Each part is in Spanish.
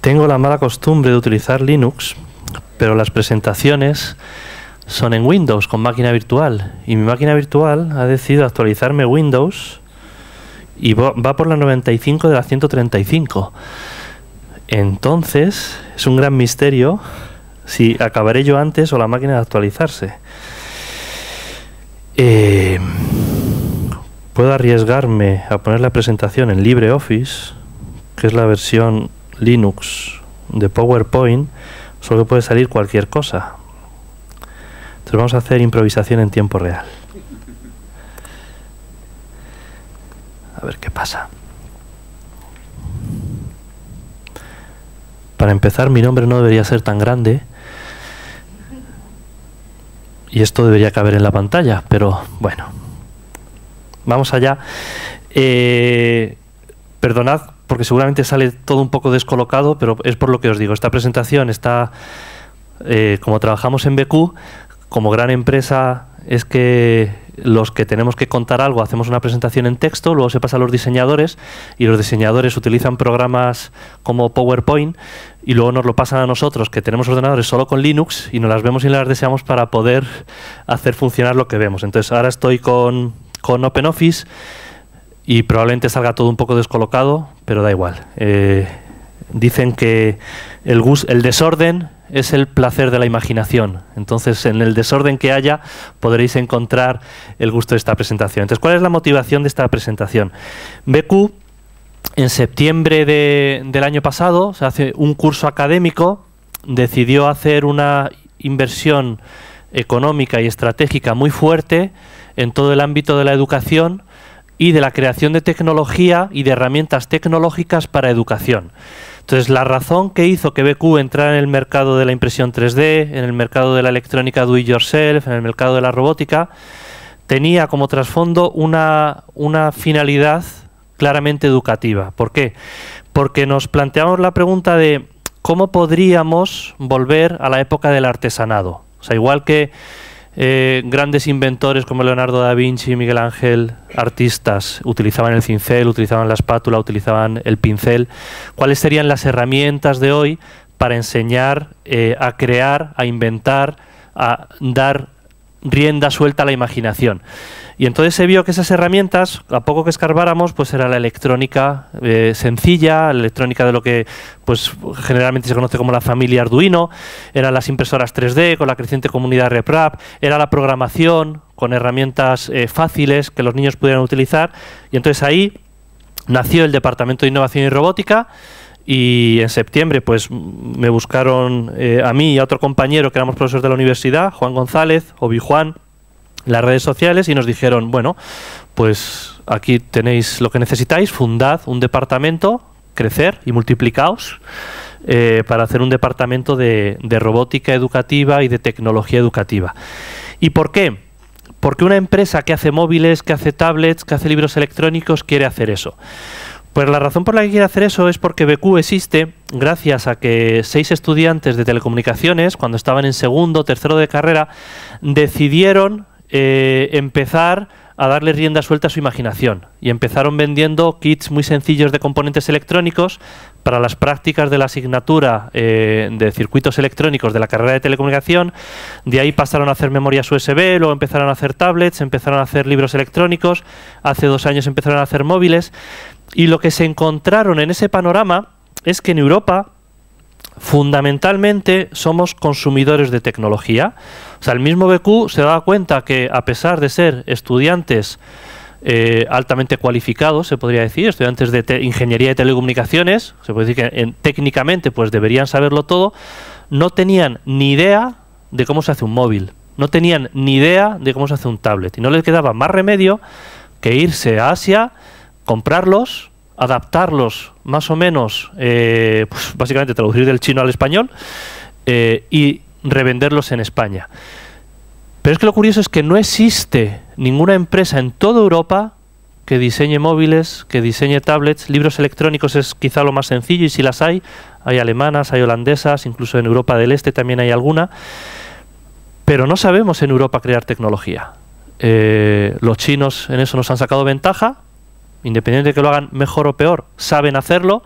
Tengo la mala costumbre de utilizar Linux, pero las presentaciones son en Windows con máquina virtual. Y mi máquina virtual ha decidido actualizarme Windows y va por la 95 de la 135. Entonces, es un gran misterio si acabaré yo antes o la máquina de actualizarse. Puedo arriesgarme a poner la presentación en LibreOffice, que es la versión Linux de PowerPoint, solo que puede salir cualquier cosa. Entonces vamos a hacer improvisación en tiempo real. A ver qué pasa. Para empezar, mi nombre no debería ser tan grande y esto debería caber en la pantalla, pero bueno, vamos allá. Perdonad porque seguramente sale todo un poco descolocado, pero es por lo que os digo. Esta presentación está, como trabajamos en BQ, como gran empresa, es que los que tenemos que contar algo hacemos una presentación en texto, luego se pasa a los diseñadores y los diseñadores utilizan programas como PowerPoint y luego nos lo pasan a nosotros, que tenemos ordenadores solo con Linux y nos las vemos y las deseamos para poder hacer funcionar lo que vemos. Entonces ahora estoy con OpenOffice y probablemente salga todo un poco descolocado, pero da igual. Dicen que el desorden es el placer de la imaginación. Entonces, en el desorden que haya, podréis encontrar el gusto de esta presentación. Entonces, ¿cuál es la motivación de esta presentación? BQ, en septiembre del año pasado, se hace un curso académico, decidió hacer una inversión económica y estratégica muy fuerte en todo el ámbito de la educación y de la creación de tecnología y de herramientas tecnológicas para educación. Entonces, la razón que hizo que BQ entrara en el mercado de la impresión 3D, en el mercado de la electrónica do it yourself, en el mercado de la robótica, tenía como trasfondo una finalidad claramente educativa. ¿Por qué? Porque nos planteamos la pregunta de cómo podríamos volver a la época del artesanado. O sea, igual que grandes inventores como Leonardo da Vinci, Miguel Ángel, artistas, utilizaban el cincel, utilizaban la espátula, utilizaban el pincel. ¿Cuáles serían las herramientas de hoy para enseñar a crear, a inventar, a dar rienda suelta a la imaginación? Y entonces se vio que esas herramientas, a poco que escarbáramos, pues era la electrónica sencilla, la electrónica de lo que pues generalmente se conoce como la familia Arduino, eran las impresoras 3D con la creciente comunidad RepRap, era la programación con herramientas fáciles que los niños pudieran utilizar, y entonces ahí nació el Departamento de Innovación y Robótica. Y en septiembre pues me buscaron a mí y a otro compañero que éramos profesores de la universidad, Juan González, Obi-Juan, las redes sociales, y nos dijeron, bueno, pues aquí tenéis lo que necesitáis, fundad un departamento, crecer y multiplicaos para hacer un departamento de robótica educativa y de tecnología educativa. ¿Y por qué? Porque una empresa que hace móviles, que hace tablets, que hace libros electrónicos quiere hacer eso. Pues la razón por la que quiere hacer eso es porque BQ existe gracias a que 6 estudiantes de telecomunicaciones, cuando estaban en segundo o tercero de carrera, decidieron empezar a darle rienda suelta a su imaginación y empezaron vendiendo kits muy sencillos de componentes electrónicos para las prácticas de la asignatura de circuitos electrónicos de la carrera de telecomunicación. De ahí pasaron a hacer memorias USB, luego empezaron a hacer tablets, empezaron a hacer libros electrónicos, hace 2 años empezaron a hacer móviles, y lo que se encontraron en ese panorama es que en Europa fundamentalmente somos consumidores de tecnología. O sea, el mismo BQ se daba cuenta que, a pesar de ser estudiantes altamente cualificados, se podría decir, estudiantes de ingeniería de telecomunicaciones, se puede decir que técnicamente pues deberían saberlo todo, no tenían ni idea de cómo se hace un móvil, no tenían ni idea de cómo se hace un tablet, y no les quedaba más remedio que irse a Asia, comprarlos, adaptarlos más o menos, pues básicamente traducir del chino al español y revenderlos en España. Pero es que lo curioso es que no existe ninguna empresa en toda Europa que diseñe móviles, que diseñe tablets. Libros electrónicos es quizá lo más sencillo, y si las hay alemanas, hay holandesas, incluso en Europa del Este también hay alguna, pero no sabemos en Europa crear tecnología. Los chinos en eso nos han sacado ventaja, independientemente de que lo hagan mejor o peor, saben hacerlo.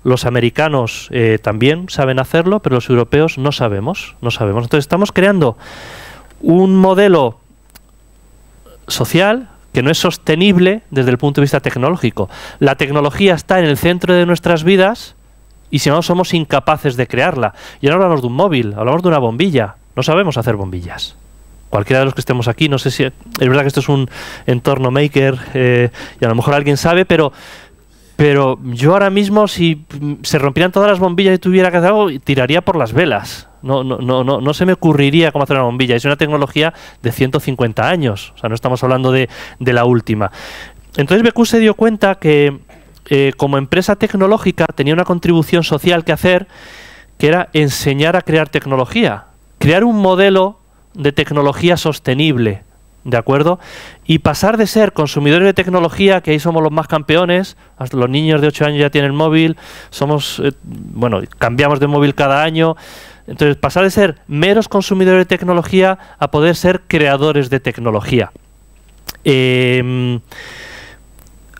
los americanos también saben hacerlo, pero los europeos no sabemos. Entonces estamos creando un modelo social que no es sostenible desde el punto de vista tecnológico. La tecnología está en el centro de nuestras vidas y si no somos incapaces de crearla. Y ahora hablamos de un móvil, hablamos de una bombilla. No sabemos hacer bombillas. Cualquiera de los que estemos aquí, no sé si... Es verdad que esto es un entorno maker y a lo mejor alguien sabe, pero yo ahora mismo, si se rompieran todas las bombillas y tuviera que hacer algo, tiraría por las velas. No se me ocurriría cómo hacer una bombilla. Es una tecnología de 150 años. O sea, no estamos hablando de la última. Entonces BQ se dio cuenta que como empresa tecnológica tenía una contribución social que hacer, que era enseñar a crear tecnología. Crear un modelo de tecnología sostenible, ¿de acuerdo? Y pasar de ser consumidores de tecnología, que ahí somos los más campeones, hasta los niños de 8 años ya tienen móvil, cambiamos de móvil cada año. Entonces, pasar de ser meros consumidores de tecnología a poder ser creadores de tecnología.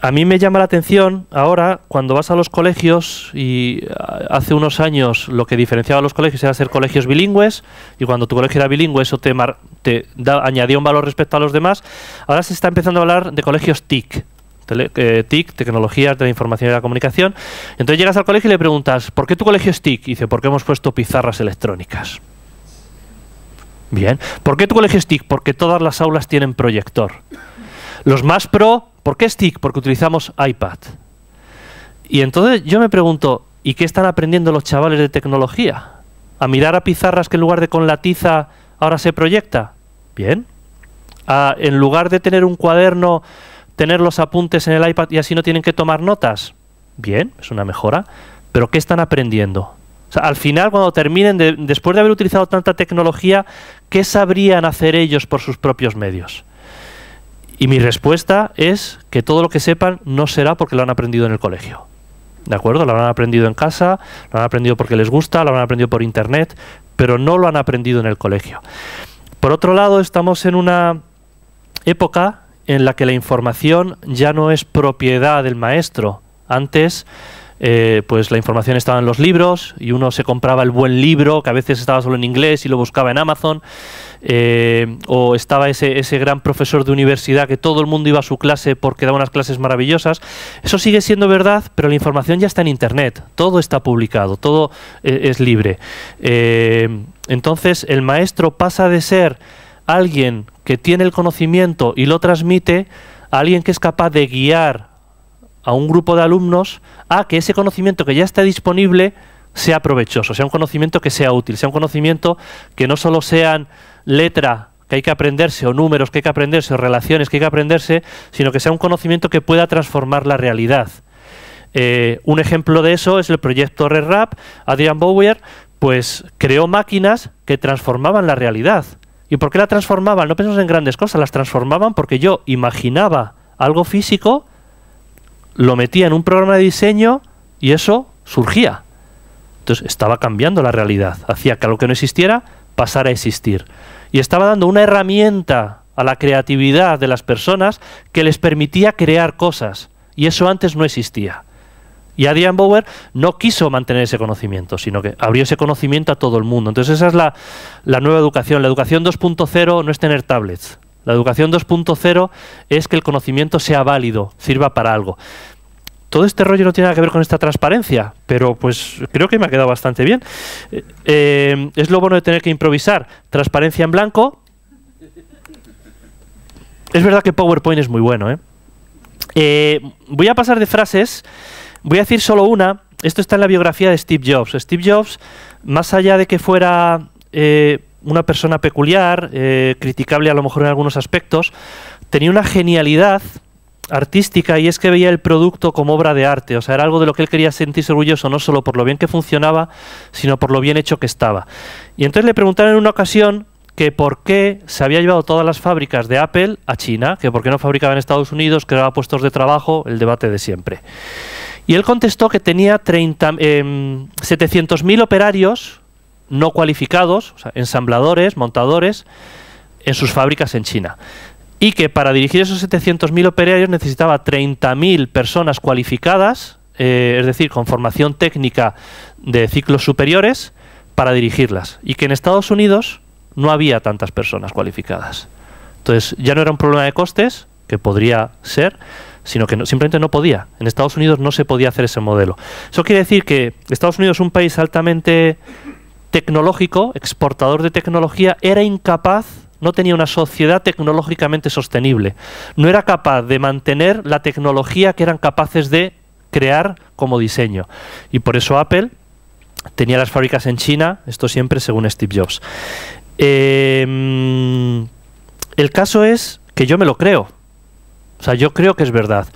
A mí me llama la atención ahora, cuando vas a los colegios, y hace unos años lo que diferenciaba a los colegios era ser colegios bilingües, y cuando tu colegio era bilingüe eso añadía un valor respecto a los demás. Ahora se está empezando a hablar de colegios TIC, TIC, Tecnologías de la Información y la Comunicación. Entonces llegas al colegio y le preguntas, ¿por qué tu colegio es TIC? Y dice, porque hemos puesto pizarras electrónicas. Bien. ¿Por qué tu colegio es TIC? Porque todas las aulas tienen proyector. Los más pro, ¿por qué es TIC? Porque utilizamos iPad. Y entonces yo me pregunto, ¿y qué están aprendiendo los chavales de tecnología? ¿A mirar a pizarras que en lugar de con la tiza ahora se proyecta? Bien. En lugar de tener un cuaderno, tener los apuntes en el iPad y así no tienen que tomar notas. Bien, es una mejora. Pero ¿qué están aprendiendo? O sea, al final, cuando terminen, después de haber utilizado tanta tecnología, ¿qué sabrían hacer ellos por sus propios medios? Y mi respuesta es que todo lo que sepan no será porque lo han aprendido en el colegio. ¿De acuerdo? Lo han aprendido en casa, lo han aprendido porque les gusta, lo han aprendido por internet, pero no lo han aprendido en el colegio. Por otro lado, estamos en una época en la que la información ya no es propiedad del maestro. Antes, pues la información estaba en los libros y uno se compraba el buen libro, que a veces estaba solo en inglés y lo buscaba en Amazon. O estaba ese gran profesor de universidad que todo el mundo iba a su clase porque daba unas clases maravillosas. Eso sigue siendo verdad, pero la información ya está en internet, todo está publicado, todo es libre. Entonces el maestro pasa de ser alguien que tiene el conocimiento y lo transmite a alguien que es capaz de guiar a un grupo de alumnos a que ese conocimiento que ya está disponible sea provechoso, sea un conocimiento que sea útil, sea un conocimiento que no solo sean letra que hay que aprenderse, o números que hay que aprenderse, o relaciones que hay que aprenderse, sino que sea un conocimiento que pueda transformar la realidad. Un ejemplo de eso es el proyecto RedRap. Adrian Bauer pues creó máquinas que transformaban la realidad. ¿Y por qué la transformaban? No pensamos en grandes cosas, las transformaban porque yo imaginaba algo físico, lo metía en un programa de diseño y eso surgía. Entonces estaba cambiando la realidad, hacía que algo que no existiera pasara a existir. Y estaba dando una herramienta a la creatividad de las personas que les permitía crear cosas. Y eso antes no existía. Y Adrian Bauer no quiso mantener ese conocimiento, sino que abrió ese conocimiento a todo el mundo. Entonces esa es la nueva educación. La educación 2.0 no es tener tablets. La educación 2.0 es que el conocimiento sea válido, sirva para algo. Todo este rollo no tiene nada que ver con esta transparencia, pero pues creo que me ha quedado bastante bien. Es lo bueno de tener que improvisar. Transparencia en blanco. Es verdad que PowerPoint es muy bueno, voy a pasar de frases. Voy a decir solo una. Esto está en la biografía de Steve Jobs. Steve Jobs, más allá de que fuera una persona peculiar, criticable a lo mejor en algunos aspectos, tenía una genialidad artística, y es que veía el producto como obra de arte. O sea, era algo de lo que él quería sentirse orgulloso, no solo por lo bien que funcionaba, sino por lo bien hecho que estaba. Y entonces le preguntaron en una ocasión que por qué se había llevado todas las fábricas de Apple a China, que por qué no fabricaba en Estados Unidos, creaba puestos de trabajo, el debate de siempre. Y él contestó que tenía 700.000 operarios no cualificados, o sea, ensambladores, montadores, en sus fábricas en China. Y que para dirigir esos 700.000 operarios necesitaba 30.000 personas cualificadas es decir, con formación técnica de ciclos superiores para dirigirlas, y que en Estados Unidos no había tantas personas cualificadas. Entonces ya no era un problema de costes, que podría ser, sino que simplemente no podía. En Estados Unidos no se podía hacer ese modelo. Eso quiere decir que Estados Unidos, un país altamente tecnológico, exportador de tecnología, era incapaz, no tenía una sociedad tecnológicamente sostenible. No era capaz de mantener la tecnología que eran capaces de crear como diseño. Y por eso Apple tenía las fábricas en China, esto siempre según Steve Jobs. El caso es que yo me lo creo. O sea, yo creo que es verdad.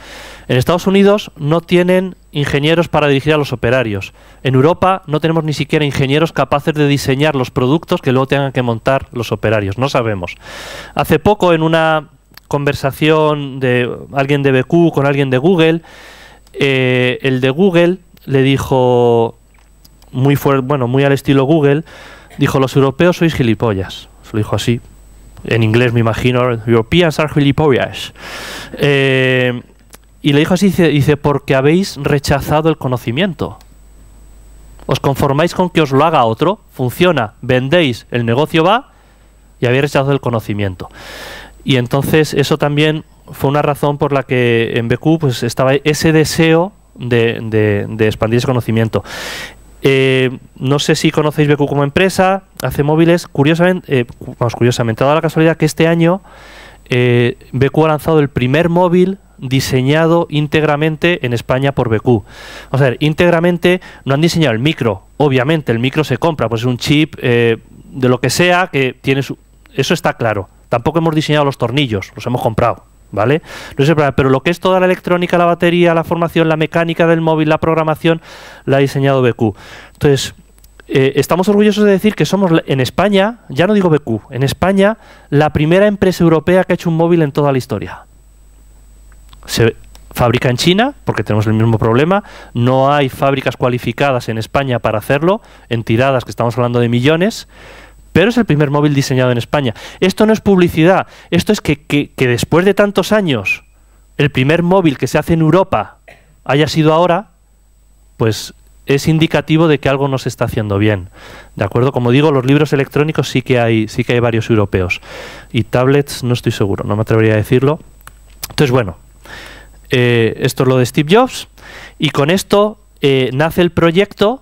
En Estados Unidos no tienen ingenieros para dirigir a los operarios. En Europa no tenemos ni siquiera ingenieros capaces de diseñar los productos que luego tengan que montar los operarios. No sabemos. Hace poco, en una conversación de alguien de BQ con alguien de Google, el de Google le dijo, muy al estilo Google, dijo: los europeos sois gilipollas. Se lo dijo así. En inglés, me imagino, Europeans are gilipollas. Y le dijo así, dice, porque habéis rechazado el conocimiento. Os conformáis con que os lo haga otro, funciona, vendéis, el negocio va, y habéis rechazado el conocimiento. Y entonces eso también fue una razón por la que en BQ pues estaba ese deseo de expandir ese conocimiento. No sé si conocéis BQ como empresa, hace móviles. Curiosamente, ha dado la casualidad que este año BQ ha lanzado el primer móvil diseñado íntegramente en España por BQ. Vamos a ver, íntegramente no han diseñado el micro. Obviamente el micro se compra, pues es un chip de lo que sea que tiene su... Eso está claro. Tampoco hemos diseñado los tornillos, los hemos comprado, ¿vale? No es el problema, pero lo que es toda la electrónica, la batería, la formación, la mecánica del móvil, la programación, la ha diseñado BQ. Entonces, estamos orgullosos de decir que somos en España, ya no digo BQ, en España la primera empresa europea que ha hecho un móvil en toda la historia. Se fabrica en China, porque tenemos el mismo problema, no hay fábricas cualificadas en España para hacerlo, en tiradas que estamos hablando de millones, pero es el primer móvil diseñado en España. Esto no es publicidad, esto es que después de tantos años el primer móvil que se hace en Europa haya sido ahora, pues es indicativo de que algo no se está haciendo bien. ¿De acuerdo? Como digo, los libros electrónicos sí que hay varios europeos. Y tablets no estoy seguro, no me atrevería a decirlo. Entonces, bueno, esto es lo de Steve Jobs. Y con esto nace el proyecto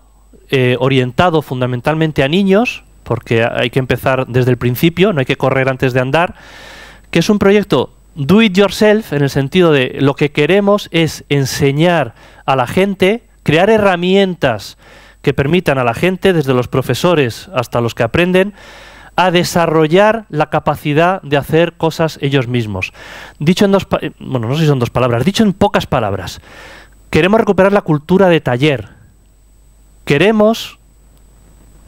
orientado fundamentalmente a niños, porque hay que empezar desde el principio, no hay que correr antes de andar, que es un proyecto do it yourself, en el sentido de lo que queremos es enseñar a la gente, crear herramientas que permitan a la gente, desde los profesores hasta los que aprenden, a desarrollar la capacidad de hacer cosas ellos mismos. Dicho en no sé si son dos palabras, dicho en pocas palabras, queremos recuperar la cultura de taller. Queremos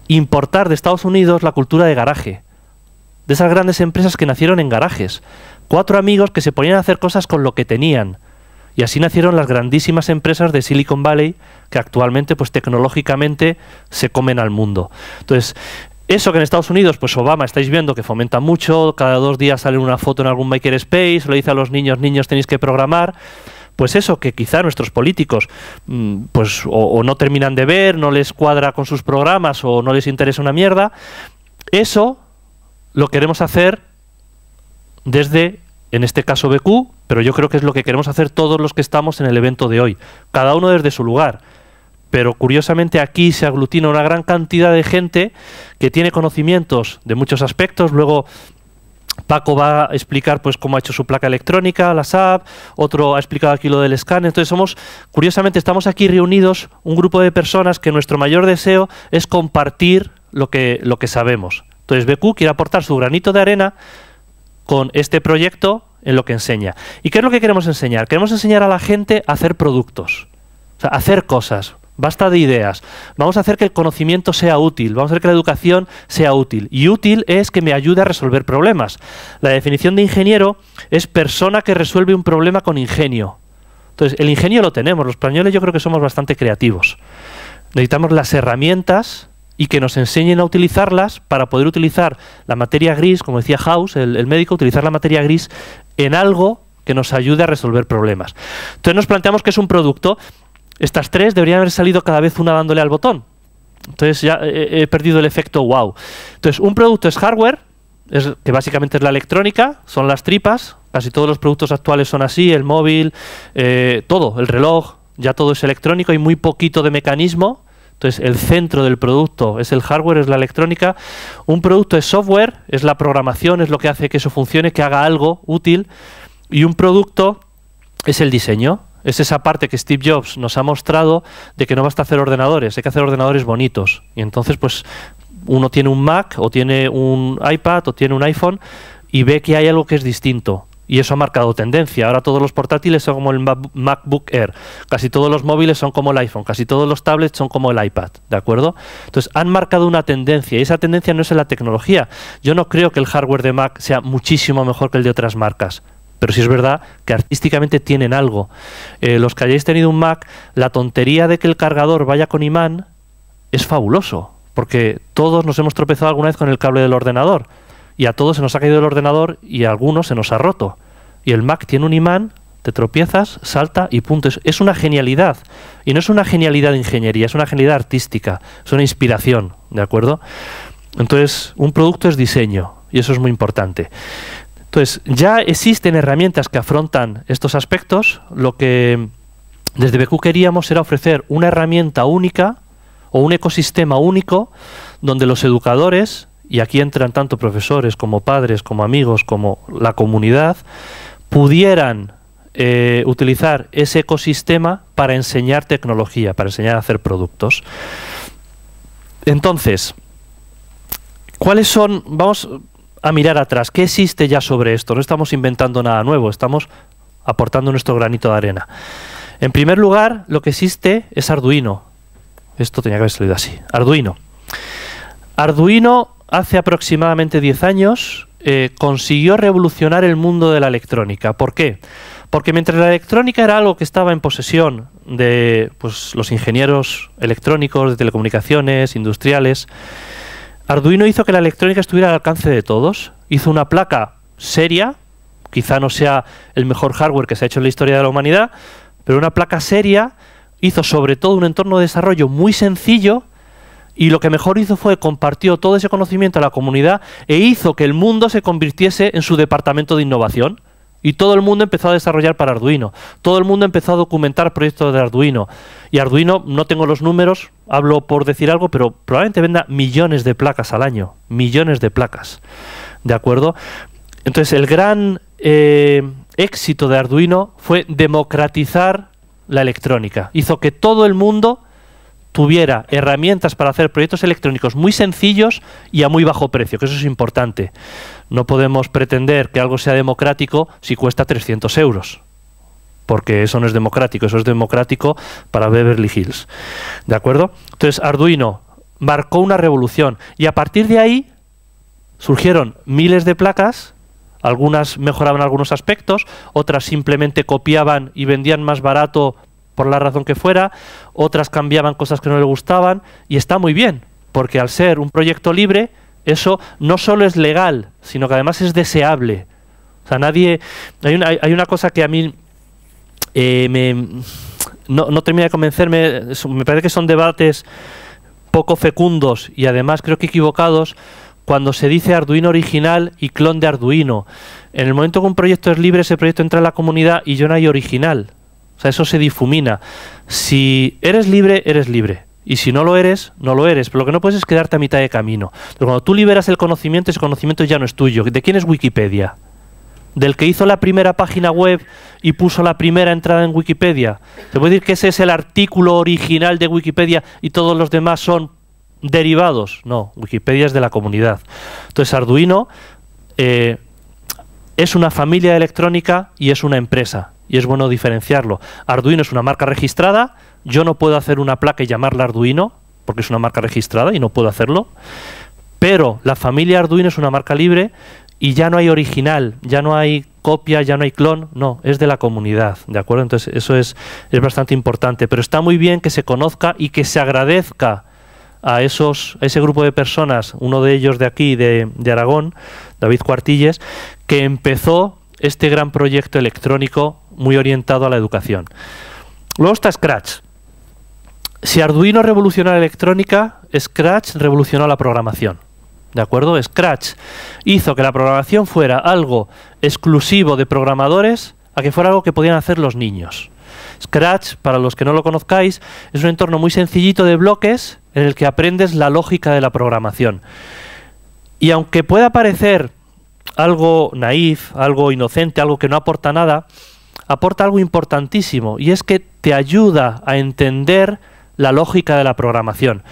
importar de Estados Unidos la cultura de garaje, de esas grandes empresas que nacieron en garajes. 4 amigos que se ponían a hacer cosas con lo que tenían. Y así nacieron las grandísimas empresas de Silicon Valley, que actualmente, pues tecnológicamente, se comen al mundo. Entonces, eso que en Estados Unidos, pues Obama, estáis viendo que fomenta mucho, cada 2 días sale una foto en algún makerspace, le dice a los niños, tenéis que programar. Pues eso que quizá nuestros políticos pues o no terminan de ver, no les cuadra con sus programas o no les interesa una mierda, eso lo queremos hacer desde, en este caso BQ, pero yo creo que es lo que queremos hacer todos los que estamos en el evento de hoy, cada uno desde su lugar. Pero curiosamente aquí se aglutina una gran cantidad de gente que tiene conocimientos de muchos aspectos. Luego Paco va a explicar pues cómo ha hecho su placa electrónica, la SAP, otro ha explicado aquí lo del escáner. Entonces curiosamente estamos aquí reunidos un grupo de personas que nuestro mayor deseo es compartir lo que sabemos. Entonces BQ quiere aportar su granito de arena con este proyecto en lo que enseña. ¿Y qué es lo que queremos enseñar? Queremos enseñar a la gente a hacer productos, o sea, a hacer cosas. Basta de ideas. Vamos a hacer que el conocimiento sea útil. Vamos a hacer que la educación sea útil. Y útil es que me ayude a resolver problemas. La definición de ingeniero es persona que resuelve un problema con ingenio. Entonces, el ingenio lo tenemos. Los españoles yo creo que somos bastante creativos. Necesitamos las herramientas y que nos enseñen a utilizarlas para poder utilizar la materia gris, como decía House, el médico, utilizar la materia gris en algo que nos ayude a resolver problemas. Entonces nos planteamos que es un producto. estas 3 deberían haber salido cada vez una dándole al botón. Entonces ya he perdido el efecto wow. Entonces, un producto es hardware, que básicamente es la electrónica, son las tripas, casi todos los productos actuales son así, el móvil, todo, el reloj, ya todo es electrónico, hay muy poquito de mecanismo. Entonces, el centro del producto es el hardware, es la electrónica. Un producto es software, es la programación, es lo que hace que eso funcione, que haga algo útil. Y un producto es el diseño. Es esa parte que Steve Jobs nos ha mostrado de que no basta hacer ordenadores, hay que hacer ordenadores bonitos. Y entonces, pues, uno tiene un Mac, o tiene un iPad, o tiene un iPhone, y ve que hay algo que es distinto. Y eso ha marcado tendencia. Ahora todos los portátiles son como el MacBook Air. Casi todos los móviles son como el iPhone. Casi todos los tablets son como el iPad. ¿De acuerdo? Entonces han marcado una tendencia. Y esa tendencia no es en la tecnología. Yo no creo que el hardware de Mac sea muchísimo mejor que el de otras marcas. Pero sí es verdad que artísticamente tienen algo. Los que hayáis tenido un Mac, la tontería de que el cargador vaya con imán es fabuloso. Porque todos nos hemos tropezado alguna vez con el cable del ordenador. Y a todos se nos ha caído el ordenador y a algunos se nos ha roto. Y el Mac tiene un imán, te tropiezas, salta y punto. Es una genialidad. Y no es una genialidad de ingeniería, es una genialidad artística, es una inspiración, ¿de acuerdo? Entonces, un producto es diseño y eso es muy importante. Entonces, ya existen herramientas que afrontan estos aspectos. Lo que desde BQ queríamos era ofrecer una herramienta única o un ecosistema único donde los educadores, y aquí entran tanto profesores como padres, como amigos, como la comunidad, pudieran utilizar ese ecosistema para enseñar tecnología, para enseñar a hacer productos. Entonces, ¿cuáles son? Vamos a mirar atrás. ¿Qué existe ya sobre esto? No estamos inventando nada nuevo, estamos aportando nuestro granito de arena. En primer lugar, lo que existe es Arduino. Esto tenía que haber salido así. Arduino. Arduino, hace aproximadamente 10 años, consiguió revolucionar el mundo de la electrónica. ¿Por qué? Porque mientras la electrónica era algo que estaba en posesión de pues, los ingenieros electrónicos, de telecomunicaciones, industriales, Arduino hizo que la electrónica estuviera al alcance de todos. Hizo una placa seria, quizá no sea el mejor hardware que se ha hecho en la historia de la humanidad, pero una placa seria, hizo sobre todo un entorno de desarrollo muy sencillo. Y lo que mejor hizo fue compartió todo ese conocimiento a la comunidad e hizo que el mundo se convirtiese en su departamento de innovación. Y todo el mundo empezó a desarrollar para Arduino. Todo el mundo empezó a documentar proyectos de Arduino. Y Arduino, no tengo los números, hablo por decir algo, pero probablemente venda millones de placas al año. Millones de placas. ¿De acuerdo? Entonces, el gran éxito de Arduino fue democratizar la electrónica. Hizo que todo el mundo tuviera herramientas para hacer proyectos electrónicos muy sencillos y a muy bajo precio, que eso es importante. No podemos pretender que algo sea democrático si cuesta 300 euros, porque eso no es democrático, eso es democrático para Beverly Hills. ¿De acuerdo? Entonces, Arduino marcó una revolución y a partir de ahí surgieron miles de placas, algunas mejoraban algunos aspectos, otras simplemente copiaban y vendían más barato por la razón que fuera, otras cambiaban cosas que no le gustaban, y está muy bien, porque al ser un proyecto libre, eso no solo es legal, sino que además es deseable. O sea, nadie... Hay una cosa que a mí no termina de convencerme, me parece que son debates poco fecundos y además creo que equivocados cuando se dice Arduino original y clon de Arduino. En el momento que un proyecto es libre, ese proyecto entra en la comunidad y ya no hay original. O sea, eso se difumina. Si eres libre, eres libre. Y si no lo eres, no lo eres. Pero lo que no puedes es quedarte a mitad de camino. Pero cuando tú liberas el conocimiento, ese conocimiento ya no es tuyo. ¿De quién es Wikipedia? ¿Del que hizo la primera página web y puso la primera entrada en Wikipedia? ¿Se puede decir que ese es el artículo original de Wikipedia y todos los demás son derivados? No, Wikipedia es de la comunidad. Entonces, Arduino es una familia electrónica y es una empresa. Y es bueno diferenciarlo. Arduino es una marca registrada. Yo no puedo hacer una placa y llamarla Arduino, porque es una marca registrada y no puedo hacerlo. Pero la familia Arduino es una marca libre y ya no hay original, ya no hay copia, ya no hay clon. No, es de la comunidad, ¿de acuerdo? Entonces eso es bastante importante. Pero está muy bien que se conozca y que se agradezca a ese grupo de personas, uno de ellos de aquí, de Aragón, David Cuartilles, que empezó este gran proyecto electrónico muy orientado a la educación. Luego está Scratch. Si Arduino revolucionó la electrónica, Scratch revolucionó la programación. ¿De acuerdo? Scratch hizo que la programación fuera algo exclusivo de programadores a que fuera algo que podían hacer los niños. Scratch, para los que no lo conozcáis, es un entorno muy sencillito de bloques en el que aprendes la lógica de la programación. Y aunque pueda parecer algo naif, algo inocente, algo que no aporta nada, aporta algo importantísimo, y es que te ayuda a entender la lógica de la programación.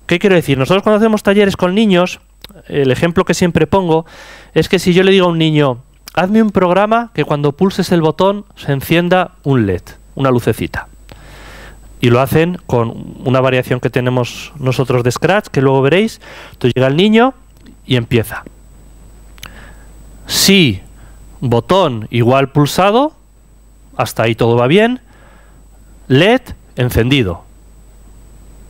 ¿Qué quiero decir? Nosotros cuando hacemos talleres con niños, el ejemplo que siempre pongo es que si yo le digo a un niño, hazme un programa que cuando pulses el botón se encienda un LED, una lucecita. Y lo hacen con una variación que tenemos nosotros de Scratch, que luego veréis. Entonces llega el niño y empieza. Si botón igual pulsado, hasta ahí todo va bien, LED encendido.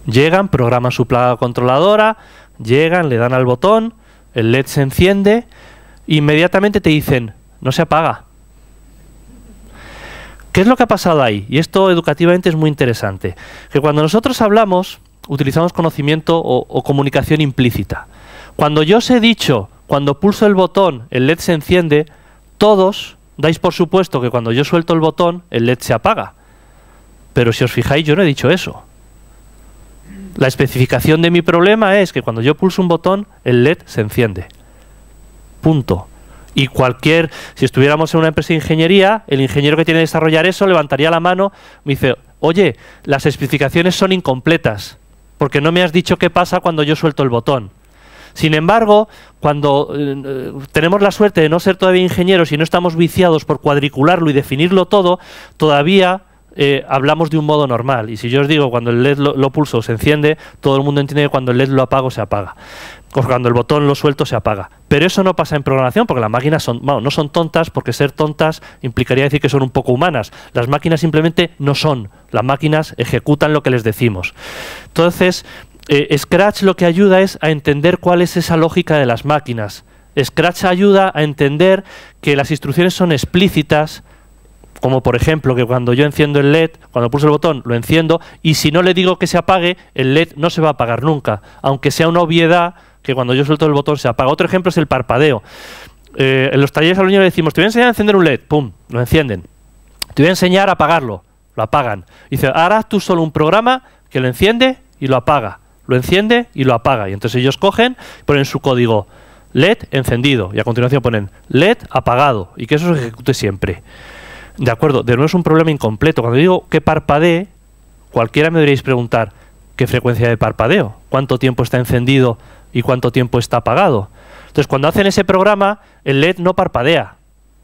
Llegan, programan su placa controladora, llegan, le dan al botón, el LED se enciende, inmediatamente te dicen, no se apaga. ¿Qué es lo que ha pasado ahí? Y esto educativamente es muy interesante. Que cuando nosotros hablamos, utilizamos conocimiento o comunicación implícita. Cuando yo os he dicho, cuando pulso el botón, el LED se enciende, todos dais por supuesto que cuando yo suelto el botón, el LED se apaga. Pero si os fijáis, yo no he dicho eso. La especificación de mi problema es que cuando yo pulso un botón, el LED se enciende. Punto. Y si estuviéramos en una empresa de ingeniería, el ingeniero que tiene que desarrollar eso levantaría la mano, me dice, oye, las especificaciones son incompletas, porque no me has dicho qué pasa cuando yo suelto el botón. Sin embargo, cuando tenemos la suerte de no ser todavía ingenieros y no estamos viciados por cuadricularlo y definirlo todo, todavía hablamos de un modo normal. Y si yo os digo cuando el LED lo pulso se enciende, todo el mundo entiende que cuando el LED lo apago se apaga. O cuando el botón lo suelto se apaga. Pero eso no pasa en programación porque las máquinas no son tontas, porque ser tontas implicaría decir que son un poco humanas. Las máquinas simplemente no son. Las máquinas ejecutan lo que les decimos. Entonces, Scratch lo que ayuda es a entender cuál es esa lógica de las máquinas. Scratch ayuda a entender que las instrucciones son explícitas, como por ejemplo que cuando yo enciendo el LED, cuando pulso el botón lo enciendo, y si no le digo que se apague, el LED no se va a apagar nunca, aunque sea una obviedad que cuando yo suelto el botón se apaga. Otro ejemplo es el parpadeo. En los talleres a los niños le decimos, te voy a enseñar a encender un LED, pum, lo encienden. Te voy a enseñar a apagarlo, lo apagan. Dice, ahora haz tú solo un programa que lo enciende y lo apaga. Lo enciende y lo apaga. Y entonces ellos cogen, ponen su código LED encendido y a continuación ponen LED apagado y que eso se ejecute siempre. De acuerdo, de nuevo es un problema incompleto. Cuando digo que parpadee, cualquiera me deberíais preguntar qué frecuencia de parpadeo, cuánto tiempo está encendido y cuánto tiempo está apagado. Entonces cuando hacen ese programa, el LED no parpadea.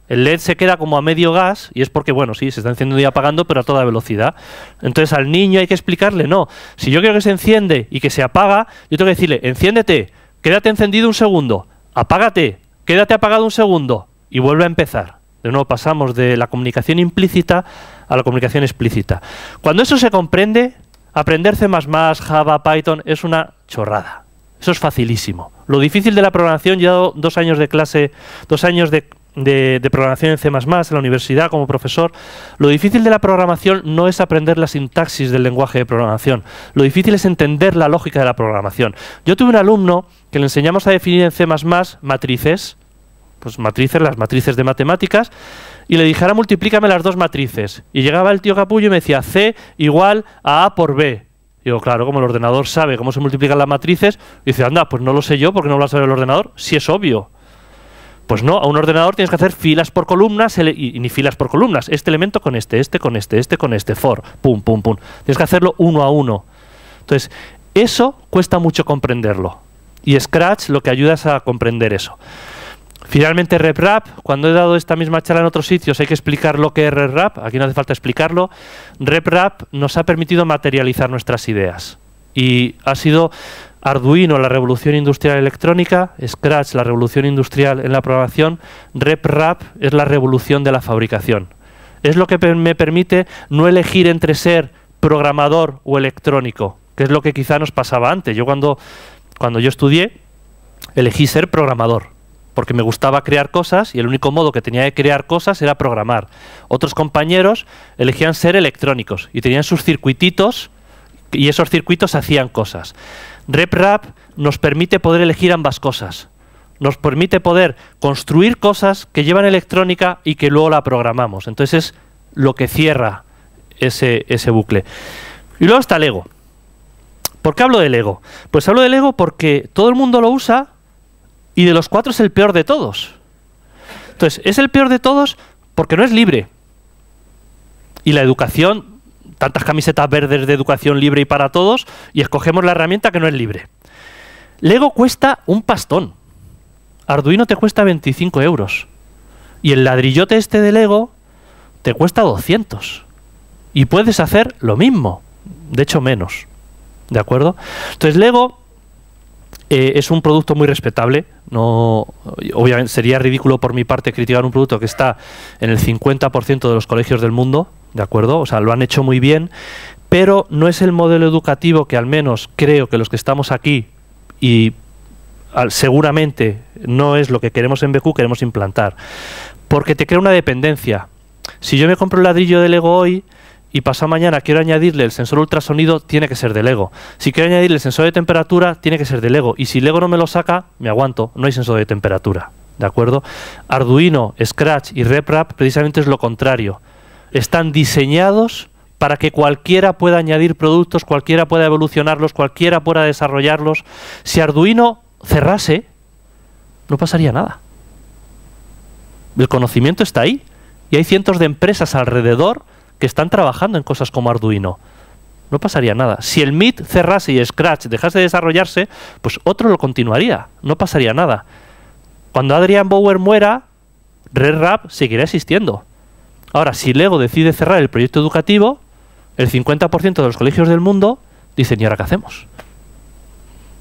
El LED se queda como a medio gas y es porque, bueno, sí, se está encendiendo y apagando, pero a toda velocidad. Entonces al niño hay que explicarle, no, si yo quiero que se enciende y que se apaga, yo tengo que decirle, enciéndete, quédate encendido un segundo, apágate, quédate apagado un segundo y vuelve a empezar. De nuevo pasamos de la comunicación implícita a la comunicación explícita. Cuando eso se comprende, aprender C++, Java, Python es una chorrada. Eso es facilísimo. Lo difícil de la programación, yo he dado 2 años de clase, 2 años de programación en C++ en la universidad como profesor. Lo difícil de la programación no es aprender la sintaxis del lenguaje de programación. Lo difícil es entender la lógica de la programación. Yo tuve un alumno que le enseñamos a definir en C++ matrices, pues matrices, las matrices de matemáticas, y le dije, ahora multiplícame las 2 matrices. Y llegaba el tío capullo y me decía, C igual a A por B. Digo, claro, como el ordenador sabe cómo se multiplican las matrices, dice, anda, pues no lo sé yo, porque no lo va a saber el ordenador, si es obvio. Pues no, a un ordenador tienes que hacer filas por columnas, y ni filas por columnas, este elemento con este con este con este, for, pum, pum, pum. Tienes que hacerlo uno a uno. Entonces, eso cuesta mucho comprenderlo. Y Scratch lo que ayuda es a comprender eso. Finalmente, RepRap, cuando he dado esta misma charla en otros sitios hay que explicar lo que es RepRap, aquí no hace falta explicarlo. RepRap nos ha permitido materializar nuestras ideas y ha sido Arduino la revolución industrial electrónica, Scratch la revolución industrial en la programación, RepRap es la revolución de la fabricación. Es lo que me permite no elegir entre ser programador o electrónico, que es lo que quizá nos pasaba antes. Yo cuando yo estudié elegí ser programador, porque me gustaba crear cosas y el único modo que tenía de crear cosas era programar. Otros compañeros elegían ser electrónicos y tenían sus circuititos y esos circuitos hacían cosas. RepRap nos permite poder elegir ambas cosas. Nos permite poder construir cosas que llevan electrónica y que luego la programamos. Entonces es lo que cierra ese bucle. Y luego está Lego. ¿Por qué hablo de Lego? Pues hablo de Lego porque todo el mundo lo usa y de los 4 es el peor de todos. Entonces, es el peor de todos porque no es libre. Y la educación, tantas camisetas verdes de educación libre y para todos, y escogemos la herramienta que no es libre. Lego cuesta un pastón. Arduino te cuesta 25 euros. Y el ladrillote este de Lego te cuesta 200. Y puedes hacer lo mismo. De hecho, menos. ¿De acuerdo? Entonces, Lego es un producto muy respetable. No, obviamente sería ridículo por mi parte criticar un producto que está en el 50% de los colegios del mundo. ¿De acuerdo? O sea, lo han hecho muy bien. Pero no es el modelo educativo que al menos creo que los que estamos aquí y seguramente no es lo que queremos en BQ, queremos implantar. Porque te crea una dependencia. Si yo me compro un ladrillo de Lego hoy y pasado mañana quiero añadirle el sensor ultrasonido, tiene que ser de Lego. Si quiero añadirle el sensor de temperatura, tiene que ser de Lego. Y si Lego no me lo saca, me aguanto, no hay sensor de temperatura. ¿De acuerdo? Arduino, Scratch y RepRap precisamente es lo contrario. Están diseñados para que cualquiera pueda añadir productos, cualquiera pueda evolucionarlos, cualquiera pueda desarrollarlos. Si Arduino cerrase, no pasaría nada. El conocimiento está ahí y hay cientos de empresas alrededor que están trabajando en cosas como Arduino. No pasaría nada. Si el MIT cerrase y Scratch dejase de desarrollarse, pues otro lo continuaría. No pasaría nada. Cuando Adrian Bauer muera, RepRap seguirá existiendo. Ahora, si Lego decide cerrar el proyecto educativo, el 50% de los colegios del mundo dicen, ¿y ahora qué hacemos?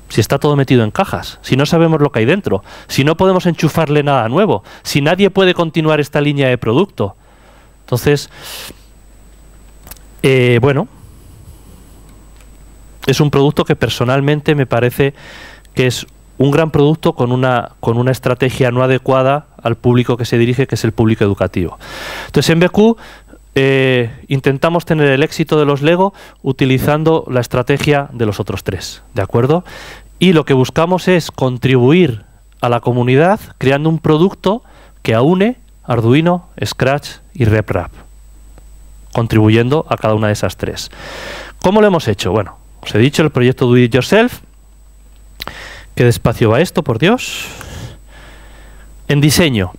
Si está todo metido en cajas, si no sabemos lo que hay dentro, si no podemos enchufarle nada nuevo, si nadie puede continuar esta línea de producto. Entonces, bueno, es un producto que personalmente me parece que es un gran producto con una estrategia no adecuada al público que se dirige, que es el público educativo. Entonces, en BQ intentamos tener el éxito de los Lego utilizando la estrategia de los otros 3, ¿de acuerdo? Y lo que buscamos es contribuir a la comunidad creando un producto que aúne Arduino, Scratch y RepRap, contribuyendo a cada una de esas 3. ¿Cómo lo hemos hecho? Bueno, os he dicho el proyecto Do It Yourself. ¿Qué despacio va esto, por Dios? En diseño.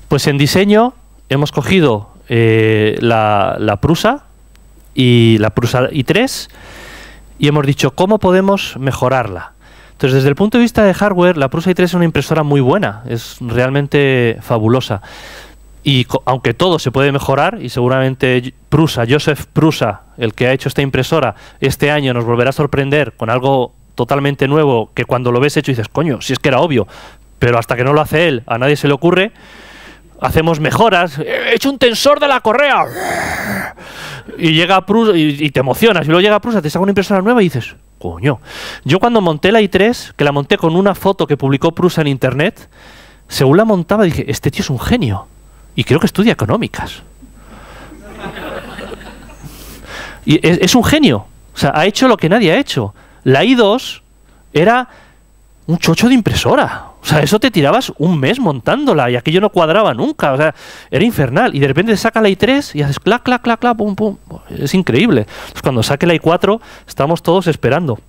Pues en diseño hemos cogido la Prusa y la Prusa i3 y hemos dicho cómo podemos mejorarla. Entonces, desde el punto de vista de hardware, la Prusa i3 es una impresora muy buena, es realmente fabulosa. Y aunque todo se puede mejorar, y seguramente Joseph Prusa, el que ha hecho esta impresora, este año nos volverá a sorprender con algo totalmente nuevo que cuando lo ves hecho dices, coño, si es que era obvio, pero hasta que no lo hace él, a nadie se le ocurre. Hacemos mejoras, he hecho un tensor de la correa y llega Prusa y te emocionas, y luego llega Prusa, te saca una impresora nueva y dices, coño. Yo cuando monté la i3, que la monté con una foto que publicó Prusa en internet, según la montaba dije, este tío es un genio y creo que estudia económicas. Y es un genio, o sea, ha hecho lo que nadie ha hecho. La i2 era un chocho de impresora. O sea, eso te tirabas un mes montándola y aquello no cuadraba nunca. O sea, era infernal. Y de repente saca la i3 y haces clac, clac, clac, clac, pum, pum. Es increíble. Entonces, cuando saque la i4, estamos todos esperando.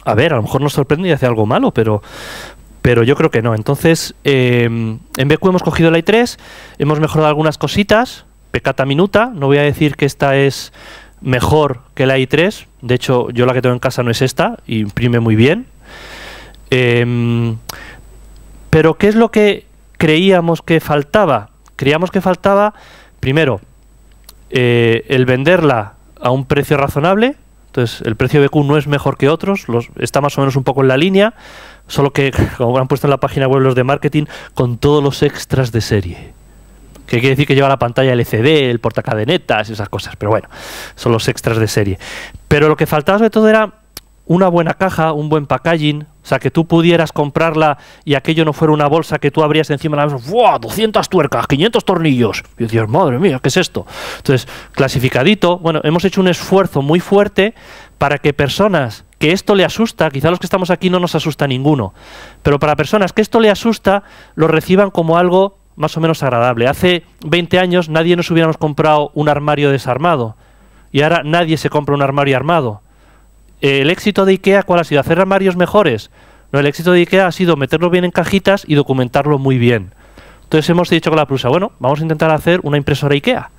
A ver, a lo mejor nos sorprende y hace algo malo, pero yo creo que no. Entonces, en BQ hemos cogido la i3, hemos mejorado algunas cositas, peccata minuta. No voy a decir que esta es mejor que la i3. De hecho, yo la que tengo en casa no es esta, imprime muy bien. Pero ¿qué es lo que creíamos que faltaba? Creíamos que faltaba, primero, el venderla a un precio razonable. Entonces, el precio de BQ no es mejor que otros, está más o menos un poco en la línea, solo que, como han puesto en la página web los de marketing, con todos los extras de serie. Que quiere decir que lleva la pantalla LCD, el portacadenetas y esas cosas, pero bueno, son los extras de serie. Pero lo que faltaba sobre todo era una buena caja, un buen packaging, o sea, que tú pudieras comprarla y aquello no fuera una bolsa que tú abrías encima de la mesa, ¡buah! 200 tuercas, 500 tornillos. Y decías, madre mía, ¿qué es esto? Entonces, clasificadito, bueno, hemos hecho un esfuerzo muy fuerte para que personas que esto le asusta, quizá los que estamos aquí no nos asusta ninguno, pero para personas que esto le asusta, lo reciban como algo más o menos agradable. Hace 20 años nadie nos hubiéramos comprado un armario desarmado y ahora nadie se compra un armario armado. ¿El éxito de IKEA cuál ha sido? ¿Hacer armarios mejores? No, el éxito de IKEA ha sido meterlo bien en cajitas y documentarlo muy bien. Entonces hemos dicho con la Prusa, bueno, vamos a intentar hacer una impresora IKEA.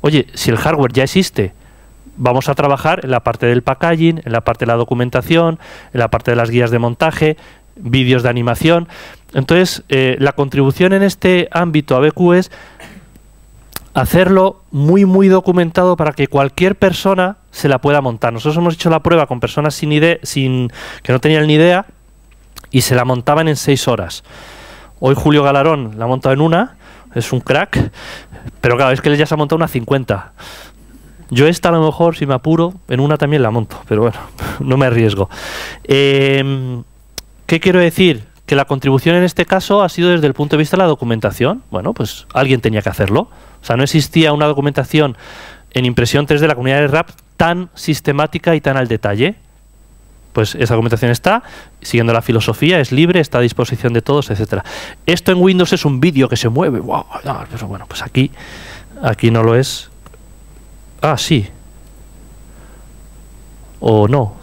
Oye, si el hardware ya existe, vamos a trabajar en la parte del packaging, en la parte de la documentación, en la parte de las guías de montaje, vídeos de animación. Entonces, la contribución en este ámbito a BQ es hacerlo muy, muy documentado para que cualquier persona se la pueda montar. Nosotros hemos hecho la prueba con personas que no tenían ni idea y se la montaban en 6 horas. Hoy Julio Galarón la ha montado en una, es un crack, pero claro, es que él ya se ha montado una 50. Yo esta a lo mejor, si me apuro, en una también la monto, pero bueno, no me arriesgo. ¿Qué quiero decir? Que la contribución en este caso ha sido desde el punto de vista de la documentación. Bueno, pues alguien tenía que hacerlo. O sea, no existía una documentación en impresión 3D de la comunidad de RAP tan sistemática y tan al detalle. Pues esa documentación está, siguiendo la filosofía, es libre, está a disposición de todos, etcétera. Esto en Windows es un vídeo que se mueve. ¡Wow! No, pero bueno, pues aquí no lo es. Ah, sí. O no.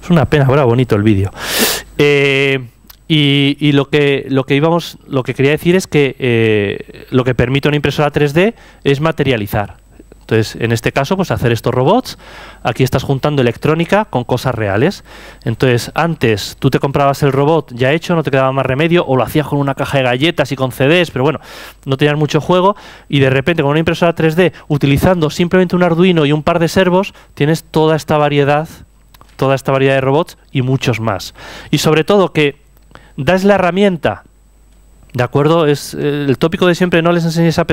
Es una pena, pero era bonito el vídeo. Y lo que quería decir es que lo que permite una impresora 3D es materializar. Entonces, en este caso, pues hacer estos robots. Aquí estás juntando electrónica con cosas reales. Entonces, antes tú te comprabas el robot ya hecho, no te quedaba más remedio, o lo hacías con una caja de galletas y con CDs, pero bueno, no tenías mucho juego, y de repente con una impresora 3D, utilizando simplemente un Arduino y un par de servos, tienes toda esta variedad de robots y muchos más. Y sobre todo que das la herramienta, ¿de acuerdo? Es el tópico de siempre, no les enseñes a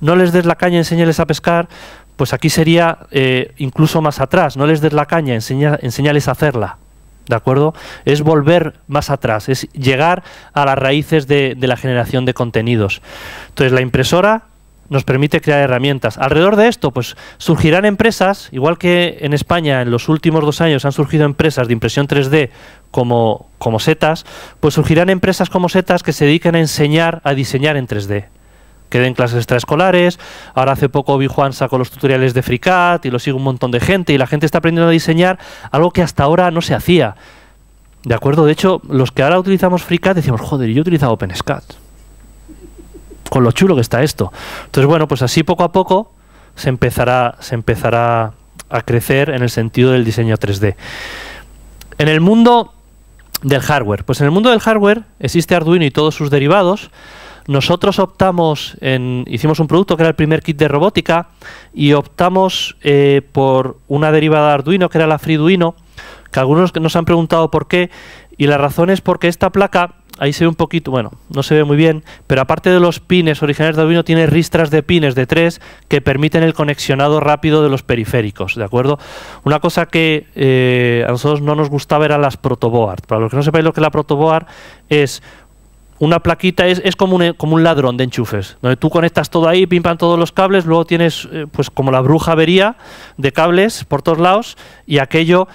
no les des la caña, enséñales a pescar. Pues aquí sería incluso más atrás, no les des la caña, enséñales a hacerla, ¿de acuerdo? Es volver más atrás, es llegar a las raíces de la generación de contenidos. Entonces la impresora nos permite crear herramientas. Alrededor de esto, pues surgirán empresas, igual que en España en los últimos 2 años han surgido empresas de impresión 3D como Setas, pues surgirán empresas como Setas que se dediquen a enseñar a diseñar en 3D. Que den clases extraescolares. Ahora hace poco Obi-Juan sacó los tutoriales de FreeCAD y lo sigue un montón de gente y la gente está aprendiendo a diseñar algo que hasta ahora no se hacía. ¿De acuerdo? De hecho, los que ahora utilizamos FreeCAD decimos, joder, yo he utilizado OpenSCAD. Con lo chulo que está esto. Entonces, bueno, pues así poco a poco se empezará a crecer en el sentido del diseño 3D. En el mundo del hardware, pues en el mundo del hardware existe Arduino y todos sus derivados. Nosotros hicimos un producto que era el primer kit de robótica y optamos por una derivada de Arduino que era la FreeDuino, que algunos nos han preguntado por qué, y la razón es porque esta placa, ahí se ve un poquito, bueno, no se ve muy bien, pero aparte de los pines originales de Arduino, tiene ristras de pines de 3 que permiten el conexionado rápido de los periféricos, ¿de acuerdo? Una cosa que a nosotros no nos gustaba eran las protoboard. Para los que no sepáis lo que es la protoboard, es una plaquita, es como un ladrón de enchufes, donde tú conectas todo ahí, pimpan todos los cables, luego tienes pues como la brujería de cables por todos lados, y aquello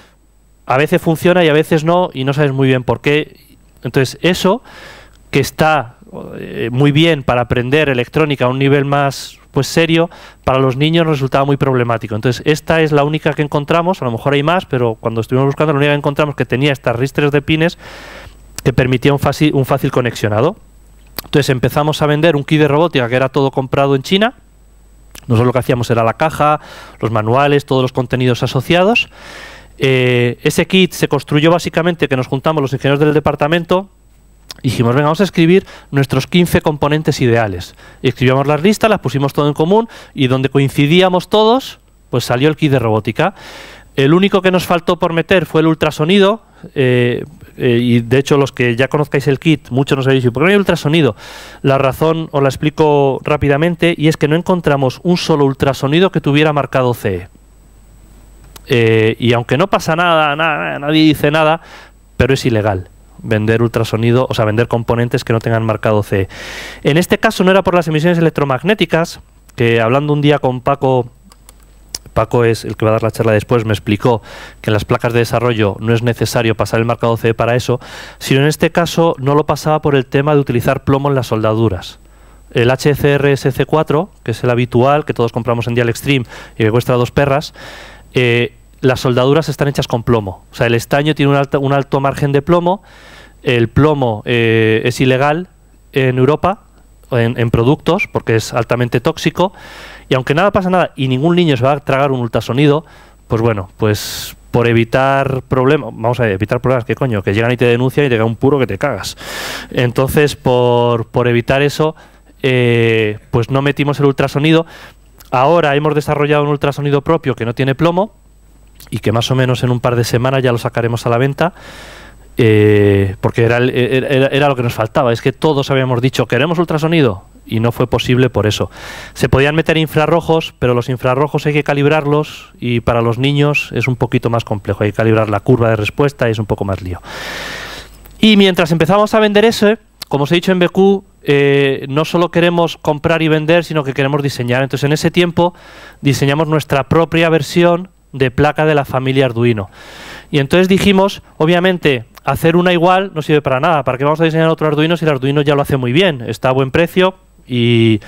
a veces funciona y a veces no, y no sabes muy bien por qué. Entonces eso, que está muy bien para aprender electrónica a un nivel más pues serio, para los niños resultaba muy problemático. Entonces esta es la única que encontramos, a lo mejor hay más, pero cuando estuvimos buscando la única que encontramos que tenía estas ristres de pines que permitía un fácil conexionado. Entonces empezamos a vender un kit de robótica que era todo comprado en China. Nosotros lo que hacíamos era la caja, los manuales, todos los contenidos asociados. Ese kit se construyó básicamente que nos juntamos los ingenieros del departamento y dijimos, venga, vamos a escribir nuestros 15 componentes ideales. Y escribíamos las listas, las pusimos todo en común y donde coincidíamos todos, pues salió el kit de robótica. El único que nos faltó por meter fue el ultrasonido, y de hecho los que ya conozcáis el kit, muchos nos habéis dicho, ¿por qué no hay ultrasonido? La razón os la explico rápidamente, y es que no encontramos un solo ultrasonido que tuviera marcado CE. Y aunque no pasa nada, nadie dice nada, pero es ilegal vender ultrasonido, o sea, vender componentes que no tengan marcado CE. En este caso no era por las emisiones electromagnéticas, que hablando un día con Paco es el que va a dar la charla después, me explicó que en las placas de desarrollo no es necesario pasar el marcado CE para eso, sino en este caso no lo pasaba por el tema de utilizar plomo en las soldaduras. El HCR SC4, que es el habitual, que todos compramos en Dial Extreme y que cuesta 2 perras, las soldaduras están hechas con plomo. O sea, el estaño tiene un alto margen de plomo. El plomo es ilegal en Europa, en productos, porque es altamente tóxico. Y aunque nada pasa nada y ningún niño se va a tragar un ultrasonido, pues bueno, pues por evitar problemas, vamos a evitar problemas, ¿qué coño? Que llegan y te denuncian y te cae un puro que te cagas. Entonces, por evitar eso, pues no metimos el ultrasonido. Ahora hemos desarrollado un ultrasonido propio que no tiene plomo, y que más o menos en un par de semanas ya lo sacaremos a la venta, porque era lo que nos faltaba. Es que todos habíamos dicho, queremos ultrasonido, y no fue posible por eso. Se podían meter infrarrojos, pero los infrarrojos hay que calibrarlos, y para los niños es un poquito más complejo. Hay que calibrar la curva de respuesta y es un poco más lío. Y mientras empezamos a vender eso, como os he dicho en BQ, no solo queremos comprar y vender, sino que queremos diseñar. Entonces en ese tiempo diseñamos nuestra propia versión de placa de la familia Arduino. Y entonces dijimos, obviamente, hacer una igual no sirve para nada. ¿Para qué vamos a diseñar otro Arduino si el Arduino ya lo hace muy bien? Está a buen precio y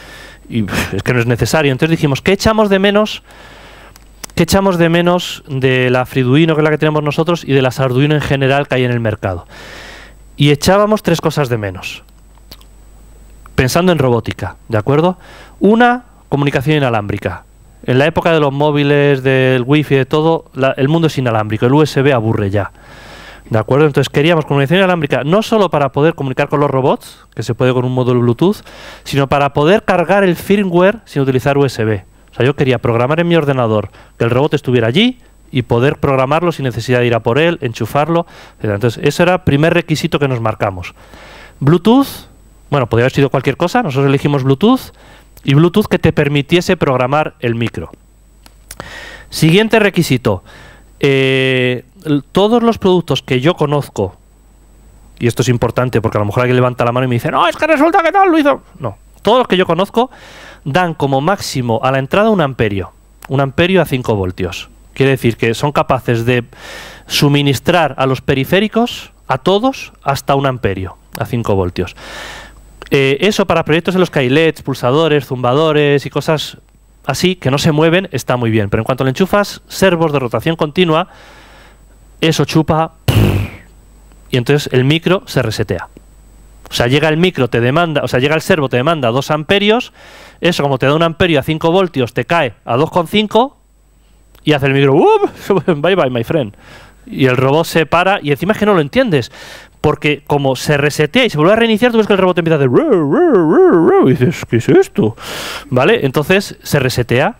es que no es necesario. Entonces dijimos, ¿qué echamos de menos? ¿Qué echamos de menos de la Freeduino, que es la que tenemos nosotros, y de las Arduino en general que hay en el mercado? Y echábamos 3 cosas de menos, pensando en robótica, ¿de acuerdo? Una, comunicación inalámbrica. En la época de los móviles, del wifi, de todo, el mundo es inalámbrico, el USB aburre ya, ¿de acuerdo? Entonces queríamos comunicación inalámbrica no solo para poder comunicar con los robots, que se puede con un módulo Bluetooth, sino para poder cargar el firmware sin utilizar USB. O sea, yo quería programar en mi ordenador que el robot estuviera allí y poder programarlo sin necesidad de ir a por él, enchufarlo, etc. Entonces, ese era el primer requisito que nos marcamos. Bluetooth, bueno, podría haber sido cualquier cosa, nosotros elegimos Bluetooth, y Bluetooth que te permitiese programar el micro. Siguiente requisito. Todos los productos que yo conozco, y esto es importante porque a lo mejor alguien levanta la mano y me dice, no, es que resulta que tal lo hizo. No, todos los que yo conozco dan como máximo a la entrada 1 amperio. 1 amperio a 5 voltios. Quiere decir que son capaces de suministrar a los periféricos, a todos, hasta 1 amperio a 5 voltios. Eso para proyectos en los que hay LEDs, pulsadores, zumbadores y cosas así que no se mueven está muy bien, pero en cuanto le enchufas servos de rotación continua, eso chupa y entonces el micro se resetea. O sea, llega el micro, te demanda, o sea, llega el servo, te demanda 2 amperios, eso como te da 1 amperio a 5 voltios, te cae a 2,5 y hace el micro, bye bye my friend. Y el robot se para y encima es que no lo entiendes. Porque como se resetea y se vuelve a reiniciar, tú ves que el robot empieza a hacer y dices, ¿qué es esto? ¿Vale? Entonces se resetea.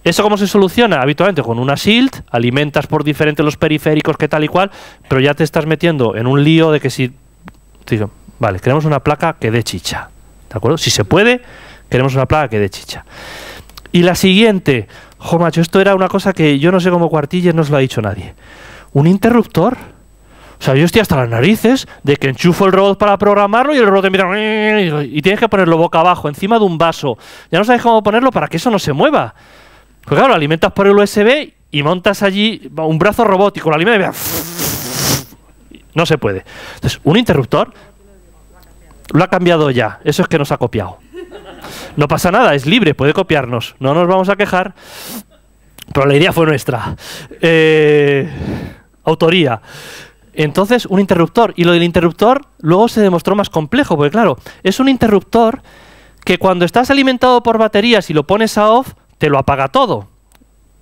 ¿Eso cómo se soluciona? Habitualmente con una shield, alimentas por diferente los periféricos, que tal y cual, pero ya te estás metiendo en un lío de que si... Digo, vale, queremos una placa que dé chicha. ¿De acuerdo? Si se puede, queremos una placa que dé chicha. Y la siguiente, macho, esto era una cosa que yo no sé cómo Cuartillas no os lo ha dicho nadie. ¿Un interruptor? O sea, yo estoy hasta las narices de que enchufo el robot para programarlo y el robot empieza... Y tienes que ponerlo boca abajo, encima de un vaso. Ya no sabes cómo ponerlo para que eso no se mueva. Pues claro, lo alimentas por el USB y montas allí un brazo robótico, lo alimentas y... No se puede. Entonces, un interruptor lo ha cambiado ya. Eso es que nos ha copiado. No pasa nada, es libre, puede copiarnos. No nos vamos a quejar, pero la idea fue nuestra. Autoría. Entonces, un interruptor. Y lo del interruptor luego se demostró más complejo, porque claro, es un interruptor que cuando estás alimentado por baterías y lo pones a off, te lo apaga todo.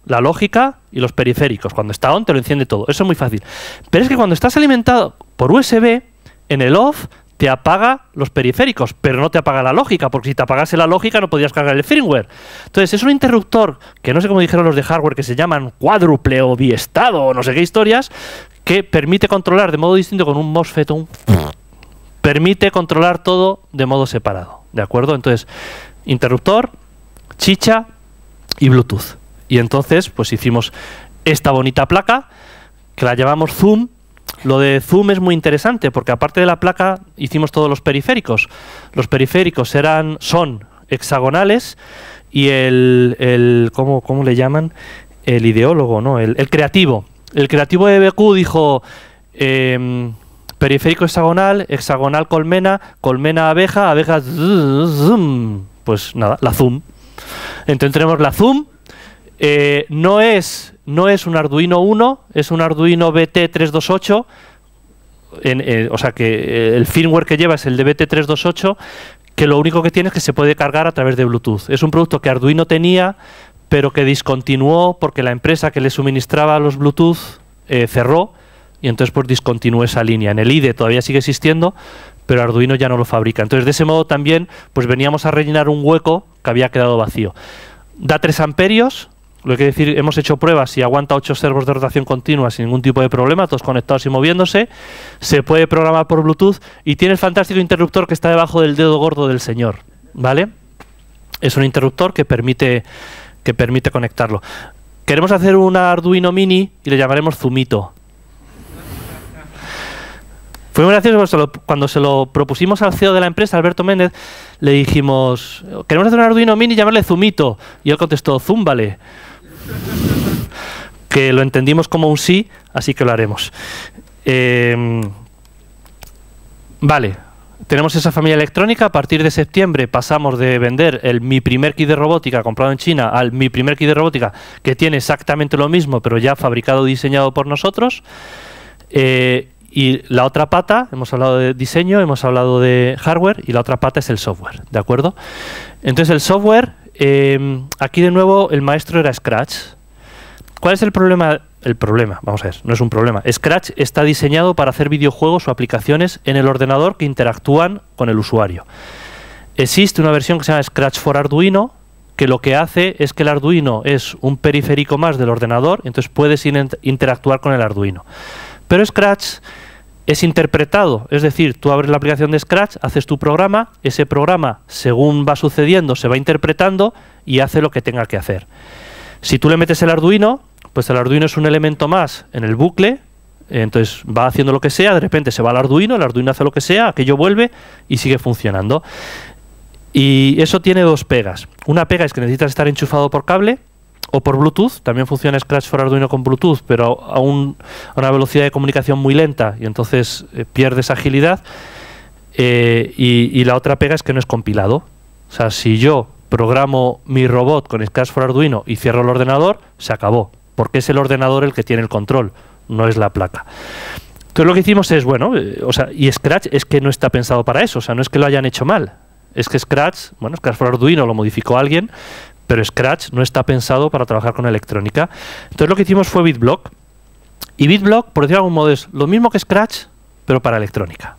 La lógica y los periféricos. Cuando está on, te lo enciende todo. Eso es muy fácil. Pero es que cuando estás alimentado por USB, en el off, te apaga los periféricos, pero no te apaga la lógica, porque si te apagase la lógica no podías cargar el firmware. Entonces, es un interruptor, que no sé cómo dijeron los de hardware, que se llaman cuádruple o biestado, o no sé qué historias, que permite controlar de modo distinto con un MOSFET, permite controlar todo de modo separado, ¿de acuerdo? Entonces, interruptor, chicha y Bluetooth. Y entonces, pues hicimos esta bonita placa, que la llamamos Zoom. Lo de Zoom es muy interesante porque aparte de la placa hicimos todos los periféricos. Los periféricos son hexagonales y ¿cómo le llaman? El ideólogo, ¿no? El creativo. El creativo de BQ dijo periférico hexagonal, hexagonal colmena, colmena abeja, abeja zoom. Pues nada, la Zoom. Entonces tenemos la Zoom. No es un Arduino 1, es un Arduino BT328, o sea que el firmware que lleva es el de BT328, que lo único que tiene es que se puede cargar a través de Bluetooth. Es un producto que Arduino tenía, pero que discontinuó porque la empresa que le suministraba los Bluetooth cerró, y entonces pues discontinuó esa línea. En el IDE todavía sigue existiendo, pero Arduino ya no lo fabrica. Entonces de ese modo también pues veníamos a rellenar un hueco que había quedado vacío. Da 3 amperios. Lo que decir, hemos hecho pruebas y aguanta 8 servos de rotación continua sin ningún tipo de problema, todos conectados y moviéndose. Se puede programar por Bluetooth y tiene el fantástico interruptor que está debajo del dedo gordo del señor, ¿vale? Es un interruptor que permite conectarlo. Queremos hacer un Arduino Mini y le llamaremos Zoomito. Fue muy gracioso cuando se lo propusimos al CEO de la empresa, Alberto Méndez, le dijimos, queremos hacer un Arduino Mini y llamarle Zoomito. Y él contestó, Zúmbale. Que lo entendimos como un sí, así que lo haremos. Vale, tenemos esa familia electrónica. A partir de septiembre pasamos de vender mi primer kit de robótica comprado en China al mi primer kit de robótica que tiene exactamente lo mismo, pero ya fabricado y diseñado por nosotros. Y la otra pata, hemos hablado de diseño, hemos hablado de hardware, y la otra pata es el software, ¿de acuerdo? Entonces el software, aquí de nuevo el maestro era Scratch. ¿Cuál es el problema? El problema, vamos a ver, no es un problema. Scratch está diseñado para hacer videojuegos o aplicaciones en el ordenador que interactúan con el usuario. Existe una versión que se llama Scratch for Arduino, que lo que hace es que el Arduino es un periférico más del ordenador, entonces puedes interactuar con el Arduino. Pero Scratch es interpretado, es decir, tú abres la aplicación de Scratch, haces tu programa, ese programa, según va sucediendo, se va interpretando y hace lo que tenga que hacer. Si tú le metes el Arduino, pues el Arduino es un elemento más en el bucle, entonces va haciendo lo que sea, de repente se va al Arduino, el Arduino hace lo que sea, aquello vuelve y sigue funcionando. Y eso tiene dos pegas. Una pega es que necesitas estar enchufado por cable o por Bluetooth. También funciona Scratch for Arduino con Bluetooth, pero a una velocidad de comunicación muy lenta y entonces pierdes agilidad. Y la otra pega es que no es compilado. O sea, si yo programo mi robot con Scratch for Arduino y cierro el ordenador, se acabó, porque es el ordenador el que tiene el control, no es la placa. Entonces lo que hicimos es, bueno, y Scratch es que no está pensado para eso, o sea, no es que lo hayan hecho mal, es que Scratch for Arduino lo modificó alguien, pero Scratch no está pensado para trabajar con electrónica. Entonces lo que hicimos fue BitBlock, y BitBlock, por decirlo de algún modo, es lo mismo que Scratch, pero para electrónica.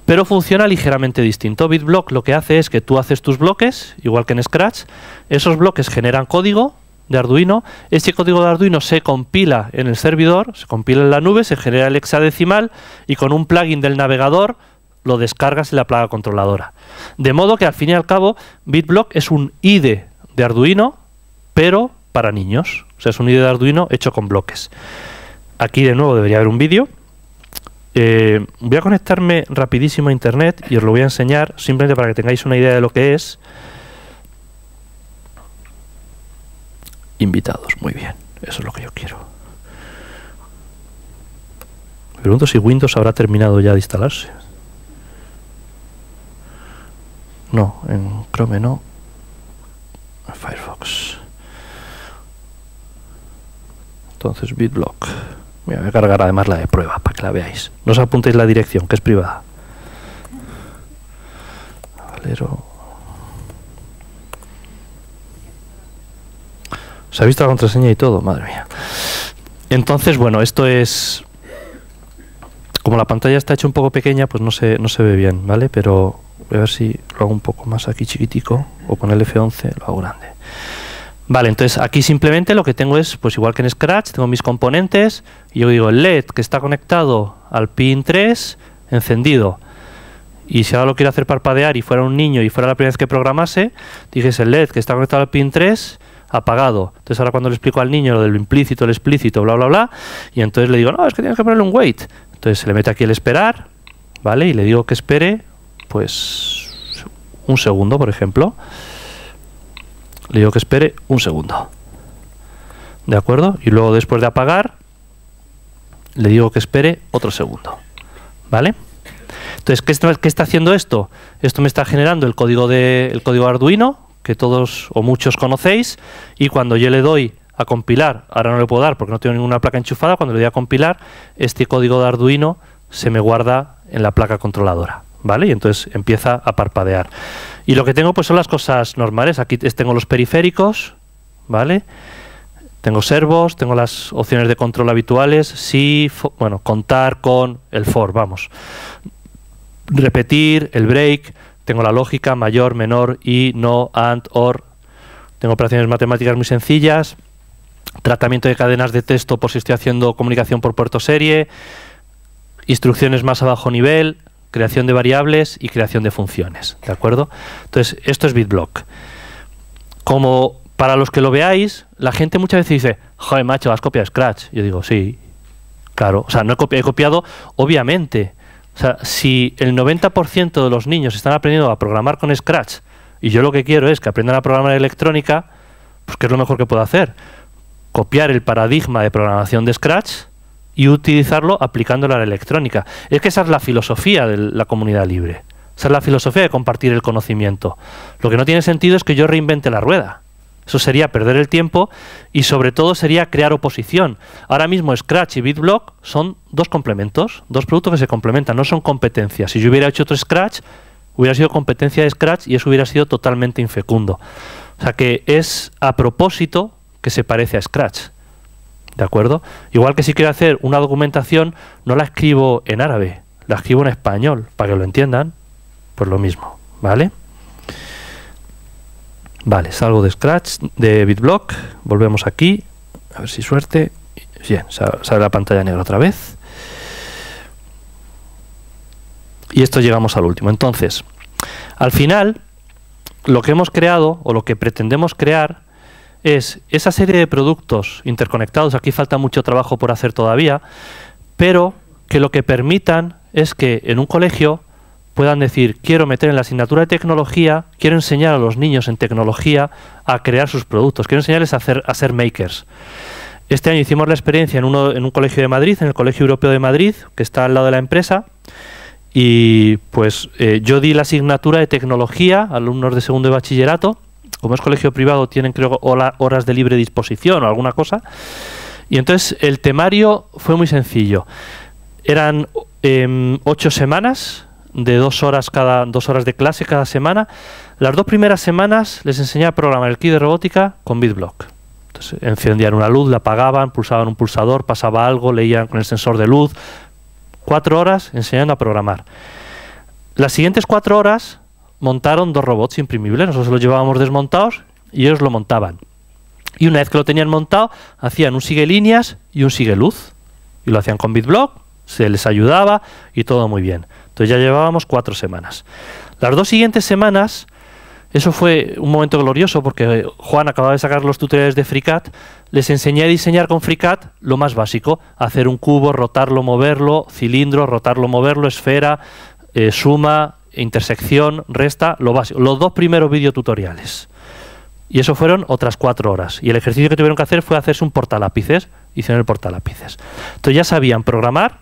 Pero funciona ligeramente distinto. BitBlock lo que hace es que tú haces tus bloques, igual que en Scratch, esos bloques generan código de Arduino, ese código de Arduino se compila en el servidor, se compila en la nube, se genera el hexadecimal y con un plugin del navegador lo descargas en la placa controladora. De modo que al fin y al cabo BitBlock es un IDE de Arduino, pero para niños. O sea, es un IDE de Arduino hecho con bloques. Aquí de nuevo debería haber un vídeo. Voy a conectarme rapidísimo a internet y os lo voy a enseñar simplemente para que tengáis una idea de lo que es. Invitados, muy bien, eso es lo que yo quiero. Me pregunto si Windows habrá terminado ya de instalarse. No, en Chrome no. En Firefox. Entonces BitBlock. Voy a cargar además la de prueba para que la veáis. No os apuntéis la dirección, que es privada. Valero. ¿Se ha visto la contraseña y todo? Madre mía. Entonces, bueno, esto es... Como la pantalla está hecha un poco pequeña, pues no se ve bien, ¿vale? Pero voy a ver si lo hago un poco más aquí chiquitico, o con el F11 lo hago grande. Vale, entonces aquí simplemente lo que tengo es, pues igual que en Scratch, tengo mis componentes, y yo digo el LED que está conectado al pin 3, encendido. Y si ahora lo quiero hacer parpadear y fuera un niño y fuera la primera vez que programase, dijese el LED que está conectado al pin 3, apagado. Entonces ahora cuando le explico al niño lo del implícito, el explícito, bla, bla, bla, y entonces le digo, no, es que tienes que ponerle un wait. Entonces se le mete aquí el esperar, ¿vale? Y le digo que espere, pues, un segundo, por ejemplo. Le digo que espere un segundo. ¿De acuerdo? Y luego después de apagar, le digo que espere otro segundo. ¿Vale? Entonces, ¿qué está haciendo esto? Esto me está generando el código Arduino, que todos o muchos conocéis, y cuando yo le doy a compilar, ahora no le puedo dar porque no tengo ninguna placa enchufada, cuando le doy a compilar, este código de Arduino se me guarda en la placa controladora, ¿vale? Y entonces empieza a parpadear. Y lo que tengo pues son las cosas normales. Aquí tengo los periféricos, ¿vale? Tengo servos, tengo las opciones de control habituales, sí, bueno, contar con el for, vamos. Repetir, el break, tengo la lógica, mayor, menor, y, no, and, or. Tengo operaciones matemáticas muy sencillas, tratamiento de cadenas de texto por si estoy haciendo comunicación por puerto serie, instrucciones más a bajo nivel, creación de variables y creación de funciones, ¿de acuerdo? Entonces, esto es BitBlock. Como para los que lo veáis, la gente muchas veces dice, joder, macho, ¿has copiado Scratch? Yo digo, sí, claro. O sea, no he copiado, obviamente. O sea, si el 90% de los niños están aprendiendo a programar con Scratch y yo lo que quiero es que aprendan a programar electrónica, pues ¿qué es lo mejor que puedo hacer? Copiar el paradigma de programación de Scratch y utilizarlo aplicándolo a la electrónica. Es que esa es la filosofía de la comunidad libre. Esa es la filosofía de compartir el conocimiento. Lo que no tiene sentido es que yo reinvente la rueda. Eso sería perder el tiempo y sobre todo sería crear oposición. Ahora mismo Scratch y BitBlock son dos complementos, dos productos que se complementan, no son competencias. Si yo hubiera hecho otro Scratch, hubiera sido competencia de Scratch y eso hubiera sido totalmente infecundo. O sea que es a propósito que se parece a Scratch. ¿De acuerdo? Igual que si quiero hacer una documentación, no la escribo en árabe, la escribo en español, para que lo entiendan, pues lo mismo, ¿vale? Vale, salgo de Scratch, de BitBlock, volvemos aquí, a ver si suerte. Bien, sale la pantalla negra otra vez. Y esto llegamos al último. Entonces, al final, lo que hemos creado, o lo que pretendemos crear, es esa serie de productos interconectados. Aquí falta mucho trabajo por hacer todavía, pero que lo que permitan es que en un colegio puedan decir, quiero meter en la asignatura de tecnología, quiero enseñar a los niños en tecnología a crear sus productos, quiero enseñarles a ser makers. Este año hicimos la experiencia en un colegio de Madrid, en el Colegio Europeo de Madrid, que está al lado de la empresa, y pues yo di la asignatura de tecnología a alumnos de segundo de bachillerato. Como es colegio privado, tienen creo horas de libre disposición o alguna cosa. Y entonces el temario fue muy sencillo. Eran 8 semanas, de 2 horas de clase cada semana. Las 2 primeras semanas les enseñé a programar el kit de robótica con BitBlock. Entonces encendían una luz, la apagaban, pulsaban un pulsador, pasaba algo, leían con el sensor de luz. 4 horas enseñando a programar. Las siguientes 4 horas montaron 2 robots imprimibles. Nosotros los llevábamos desmontados y ellos lo montaban. Y una vez que lo tenían montado, hacían un sigue líneas y un sigue luz. Y lo hacían con BitBlock, se les ayudaba y todo muy bien. Entonces ya llevábamos 4 semanas. Las 2 siguientes semanas, eso fue un momento glorioso porque Juan acababa de sacar los tutoriales de FreeCAD. Les enseñé a diseñar con FreeCAD lo más básico. Hacer un cubo, rotarlo, moverlo, cilindro, rotarlo, moverlo, esfera, suma, intersección, resta, lo básico. Los 2 primeros videotutoriales. Y eso fueron otras 4 horas. Y el ejercicio que tuvieron que hacer fue hacerse un portalápices. Hicieron el portalápices. Entonces ya sabían programar,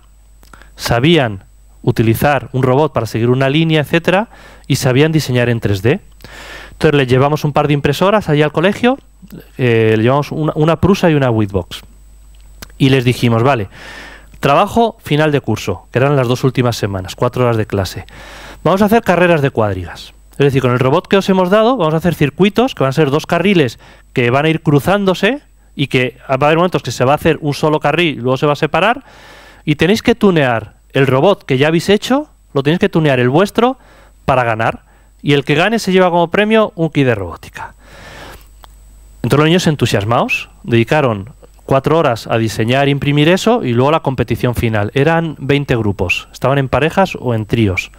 sabían utilizar un robot para seguir una línea, etcétera, y sabían diseñar en 3D. Entonces les llevamos un par de impresoras allí al colegio, le llevamos una Prusa y una Witbox. Y les dijimos, vale, trabajo final de curso, que eran las 2 últimas semanas, 4 horas de clase. Vamos a hacer carreras de cuadrigas. Es decir, con el robot que os hemos dado, vamos a hacer circuitos, que van a ser 2 carriles que van a ir cruzándose, y que va a haber momentos que se va a hacer un solo carril y luego se va a separar, y tenéis que tunear el robot que ya habéis hecho, lo tenéis que tunear el vuestro para ganar. Y el que gane se lleva como premio un kit de robótica. Entonces los niños entusiasmados dedicaron 4 horas a diseñar e imprimir eso y luego la competición final. Eran 20 grupos. Estaban en parejas o en tríos.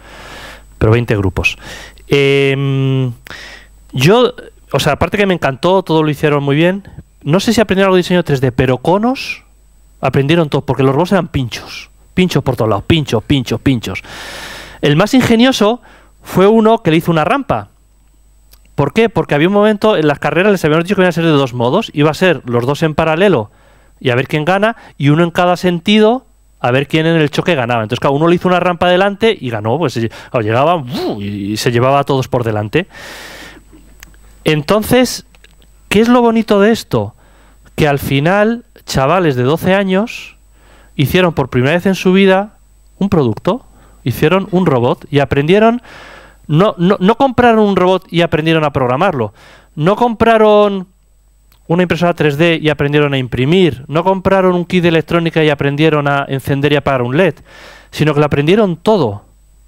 Pero 20 grupos. Yo o sea, aparte que me encantó, todo lo hicieron muy bien. No sé si aprendieron algo de diseño 3D, pero conos aprendieron todo, porque los robots eran pinchos. Pinchos por todos lados, pinchos, pinchos, pinchos. El más ingenioso fue uno que le hizo una rampa. ¿Por qué? Porque había un momento, en las carreras les habíamos dicho que iban a ser de dos modos. Iba a ser los dos en paralelo y a ver quién gana, y uno en cada sentido a ver quién en el choque ganaba. Entonces, cada uno le hizo una rampa adelante y ganó. Pues llegaba y se llevaba a todos por delante. Entonces, ¿qué es lo bonito de esto? Que al final, chavales de 12 años hicieron por primera vez en su vida un producto. Hicieron un robot y aprendieron... No compraron un robot y aprendieron a programarlo. No compraron una impresora 3D y aprendieron a imprimir. No compraron un kit de electrónica y aprendieron a encender y apagar un LED. Sino que lo aprendieron todo.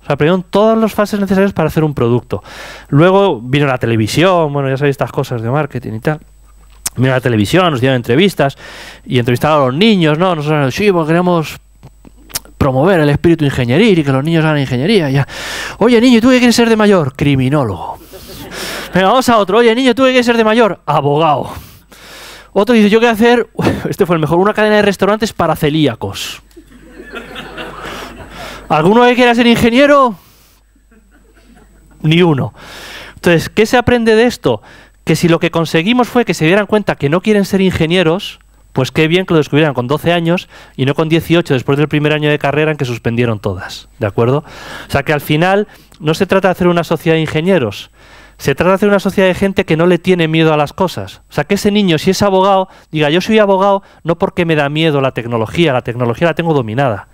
O sea, aprendieron todas las fases necesarias para hacer un producto. Luego vino la televisión, bueno, ya sabéis estas cosas de marketing y tal. Vino la televisión, nos dieron entrevistas y entrevistaron a los niños, ¿no? Nosotros, sí, porque queremos promover el espíritu ingenieril y que los niños hagan ingeniería. Ya. Oye, niño, ¿tú qué quieres ser de mayor? Criminólogo. Venga, vamos a otro. Oye, niño, ¿tú qué quieres ser de mayor? Abogado. Otro dice, yo quiero hacer, este fue el mejor, una cadena de restaurantes para celíacos. ¿Alguno que quiera ser ingeniero? Ni uno. Entonces, ¿qué se aprende de esto? Que si lo que conseguimos fue que se dieran cuenta que no quieren ser ingenieros, pues qué bien que lo descubrieran con 12 años y no con 18 después del primer año de carrera en que suspendieron todas, ¿de acuerdo? O sea que al final no se trata de hacer una sociedad de ingenieros, se trata de hacer una sociedad de gente que no le tiene miedo a las cosas. O sea que ese niño, si es abogado, diga yo soy abogado no porque me da miedo la tecnología la tengo dominada.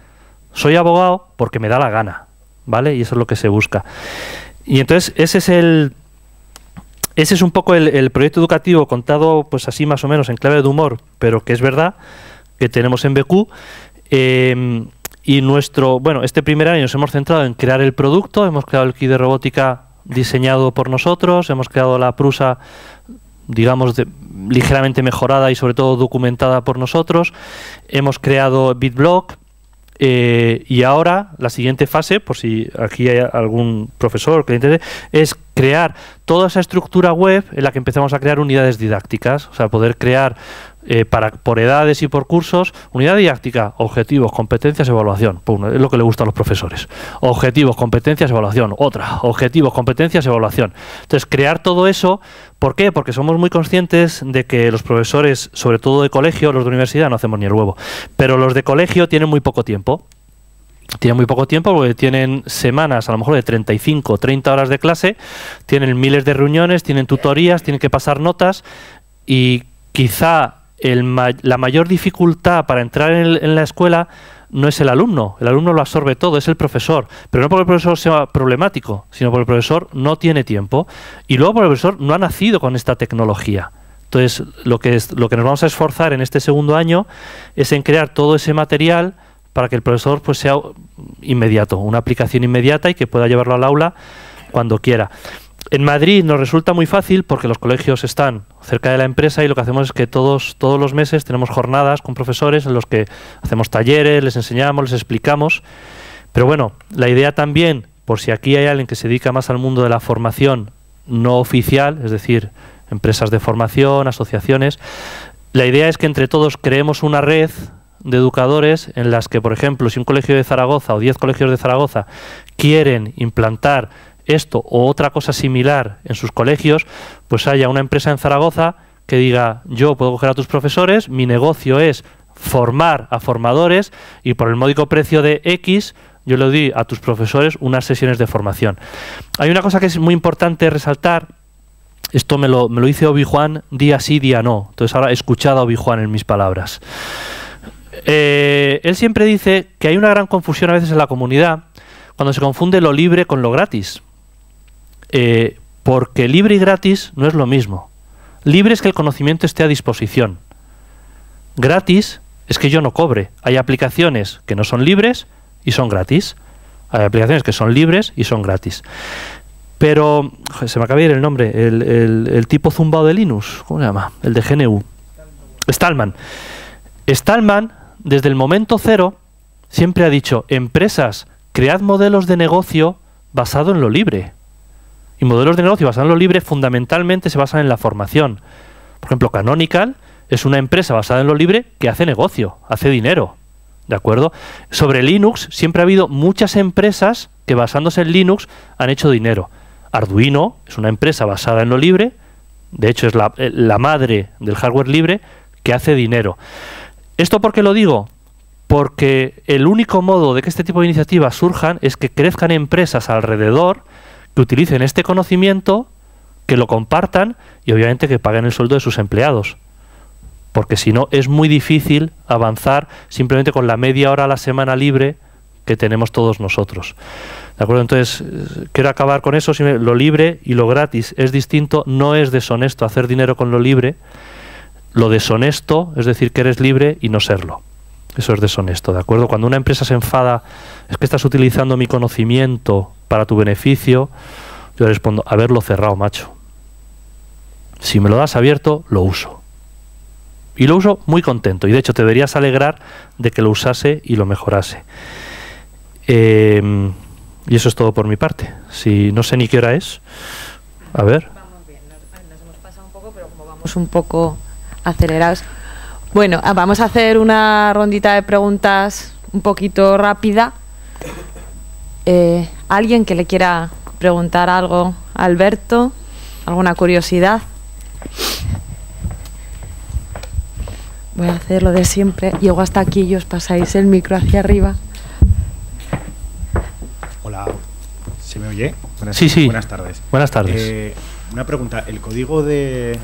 Soy abogado porque me da la gana, ¿vale? Y eso es lo que se busca. Y entonces ese es un poco el proyecto educativo contado pues así más o menos en clave de humor, pero que es verdad, que tenemos en BQ. Y este primer año nos hemos centrado en crear el producto, hemos creado el kit de robótica diseñado por nosotros, hemos creado la prusa, digamos, ligeramente mejorada y sobre todo documentada por nosotros, hemos creado BitBlock. Y ahora la siguiente fase, por si aquí hay algún profesor que le interese, es crear toda esa estructura web en la que empezamos a crear unidades didácticas, o sea, poder crear por edades y por cursos, unidad didáctica, objetivos, competencias, evaluación. Pum, es lo que le gusta a los profesores. Objetivos, competencias, evaluación. Otra, objetivos, competencias, evaluación. Entonces, crear todo eso, ¿por qué? Porque somos muy conscientes de que los profesores, sobre todo de colegio, los de universidad, no hacemos ni el huevo, pero los de colegio tienen muy poco tiempo. Tienen muy poco tiempo porque tienen semanas, a lo mejor de 35 o 30 horas de clase, tienen miles de reuniones, tienen tutorías, tienen que pasar notas y quizá la mayor dificultad para entrar en la escuela no es el alumno lo absorbe todo, es el profesor, pero no porque el profesor sea problemático, sino porque el profesor no tiene tiempo y luego porque el profesor no ha nacido con esta tecnología. Entonces, lo que nos vamos a esforzar en este segundo año es en crear todo ese material para que el profesor pues sea inmediato, una aplicación inmediata y que pueda llevarlo al aula cuando quiera. En Madrid nos resulta muy fácil porque los colegios están cerca de la empresa y lo que hacemos es que todos los meses tenemos jornadas con profesores en los que hacemos talleres, les enseñamos, les explicamos. Pero bueno, la idea también, por si aquí hay alguien que se dedica más al mundo de la formación no oficial, es decir, empresas de formación, asociaciones, la idea es que entre todos creemos una red de educadores en las que, por ejemplo, si un colegio de Zaragoza o 10 colegios de Zaragoza quieren implantar esto o otra cosa similar en sus colegios, pues haya una empresa en Zaragoza que diga, yo puedo coger a tus profesores, mi negocio es formar a formadores y por el módico precio de X yo le doy a tus profesores unas sesiones de formación. Hay una cosa que es muy importante resaltar, esto me lo dice Obi-Wan día sí, día no, entonces ahora escuchad a Obi-Wan en mis palabras. Él siempre dice que hay una gran confusión a veces en la comunidad cuando se confunde lo libre con lo gratis. Porque libre y gratis no es lo mismo. Libre es que el conocimiento esté a disposición. Gratis es que yo no cobre. Hay aplicaciones que no son libres y son gratis. Hay aplicaciones que son libres y son gratis. Pero, se me acaba de ir el nombre, el tipo zumbado de Linux, ¿cómo se llama? El de GNU. Stallman. Stallman, desde el momento cero, siempre ha dicho, empresas, cread modelos de negocio basado en lo libre. Y modelos de negocio basados en lo libre fundamentalmente se basan en la formación. Por ejemplo, Canonical es una empresa basada en lo libre que hace negocio, hace dinero. ¿De acuerdo? Sobre Linux siempre ha habido muchas empresas que basándose en Linux han hecho dinero. Arduino es una empresa basada en lo libre, de hecho es la madre del hardware libre que hace dinero. ¿Esto por qué lo digo? Porque el único modo de que este tipo de iniciativas surjan es que crezcan empresas alrededor que utilicen este conocimiento, que lo compartan y obviamente que paguen el sueldo de sus empleados. Porque si no es muy difícil avanzar simplemente con la media hora a la semana libre que tenemos todos nosotros. ¿De acuerdo? Entonces, quiero acabar con eso. Lo libre y lo gratis es distinto. No es deshonesto hacer dinero con lo libre. Lo deshonesto es decir que eres libre y no serlo. Eso es deshonesto, ¿de acuerdo? Cuando una empresa se enfada, es que estás utilizando mi conocimiento para tu beneficio, yo le respondo, haberlo cerrado, macho. Si me lo das abierto, lo uso. Y lo uso muy contento. Y de hecho te deberías alegrar de que lo usase y lo mejorase. Y eso es todo por mi parte. Si no sé ni qué hora es. A ver. Vamos bien, nos hemos pasado un poco, pero como vamos un poco acelerados. Bueno, vamos a hacer una rondita de preguntas un poquito rápida. ¿Alguien que le quiera preguntar algo a Alberto? ¿Alguna curiosidad? Voy a hacer lo de siempre. Llego hasta aquí y os pasáis el micro hacia arriba. Hola, ¿se me oye? Sí. Buenas tardes. Buenas tardes. Una pregunta, ¿el código de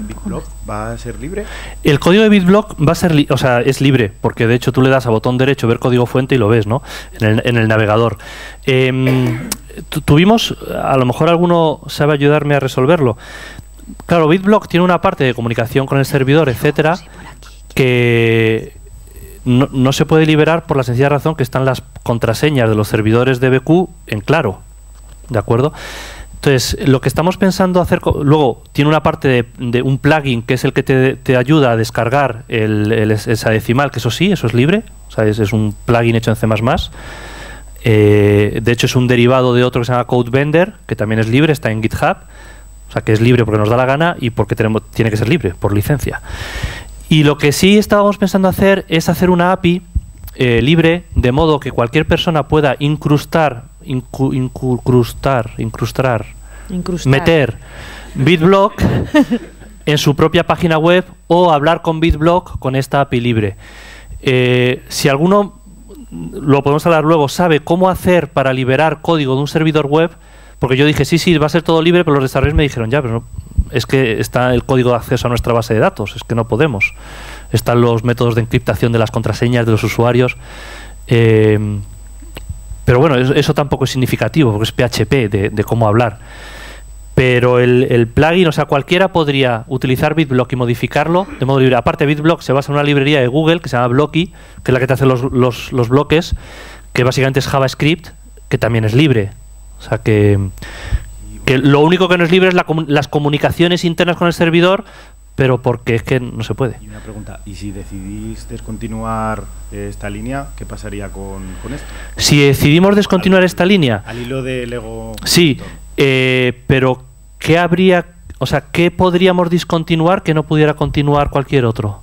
BitBlock va a ser libre? El código de BitBlock va a ser, es libre, porque de hecho tú le das a botón derecho ver código fuente y lo ves, ¿no? En el navegador. Tuvimos, a lo mejor alguno sabe ayudarme a resolverlo. Claro, BitBlock tiene una parte de comunicación con el servidor, etcétera, que no se puede liberar por la sencilla razón que están las contraseñas de los servidores de BQ en claro, ¿de acuerdo? Entonces, lo que estamos pensando hacer, luego tiene una parte de un plugin que es el que te ayuda a descargar esa decimal, que eso sí, eso es libre, o sea, es un plugin hecho en C++. De hecho, es un derivado de otro que se llama CodeVender, que también es libre, está en GitHub, o sea, que es libre porque nos da la gana y porque tiene que ser libre, por licencia. Y lo que sí estábamos pensando hacer es hacer una API libre, de modo que cualquier persona pueda meter BitBlock en su propia página web o hablar con BitBlock con esta API libre. Si alguno, lo podemos hablar luego, sabe cómo hacer para liberar código de un servidor web, porque yo dije, sí, va a ser todo libre, pero los desarrolladores me dijeron, ya, pero no, es que está el código de acceso a nuestra base de datos, es que no podemos. Están los métodos de encriptación de las contraseñas de los usuarios. Pero bueno, eso tampoco es significativo, porque es PHP de cómo hablar. Pero el plugin, o sea, cualquiera podría utilizar BitBlock y modificarlo de modo libre. Aparte, BitBlock se basa en una librería de Google que se llama Blocky, que es la que te hace los bloques, que básicamente es JavaScript, que también es libre. O sea que lo único que no es libre es las comunicaciones internas con el servidor, pero porque es que no se puede. Y una pregunta, ¿y si decidís descontinuar esta línea, qué pasaría con esto? Si decidimos descontinuar esta línea... Al hilo de Lego... Sí, pero ¿qué habría, o sea, qué podríamos discontinuar que no pudiera continuar cualquier otro?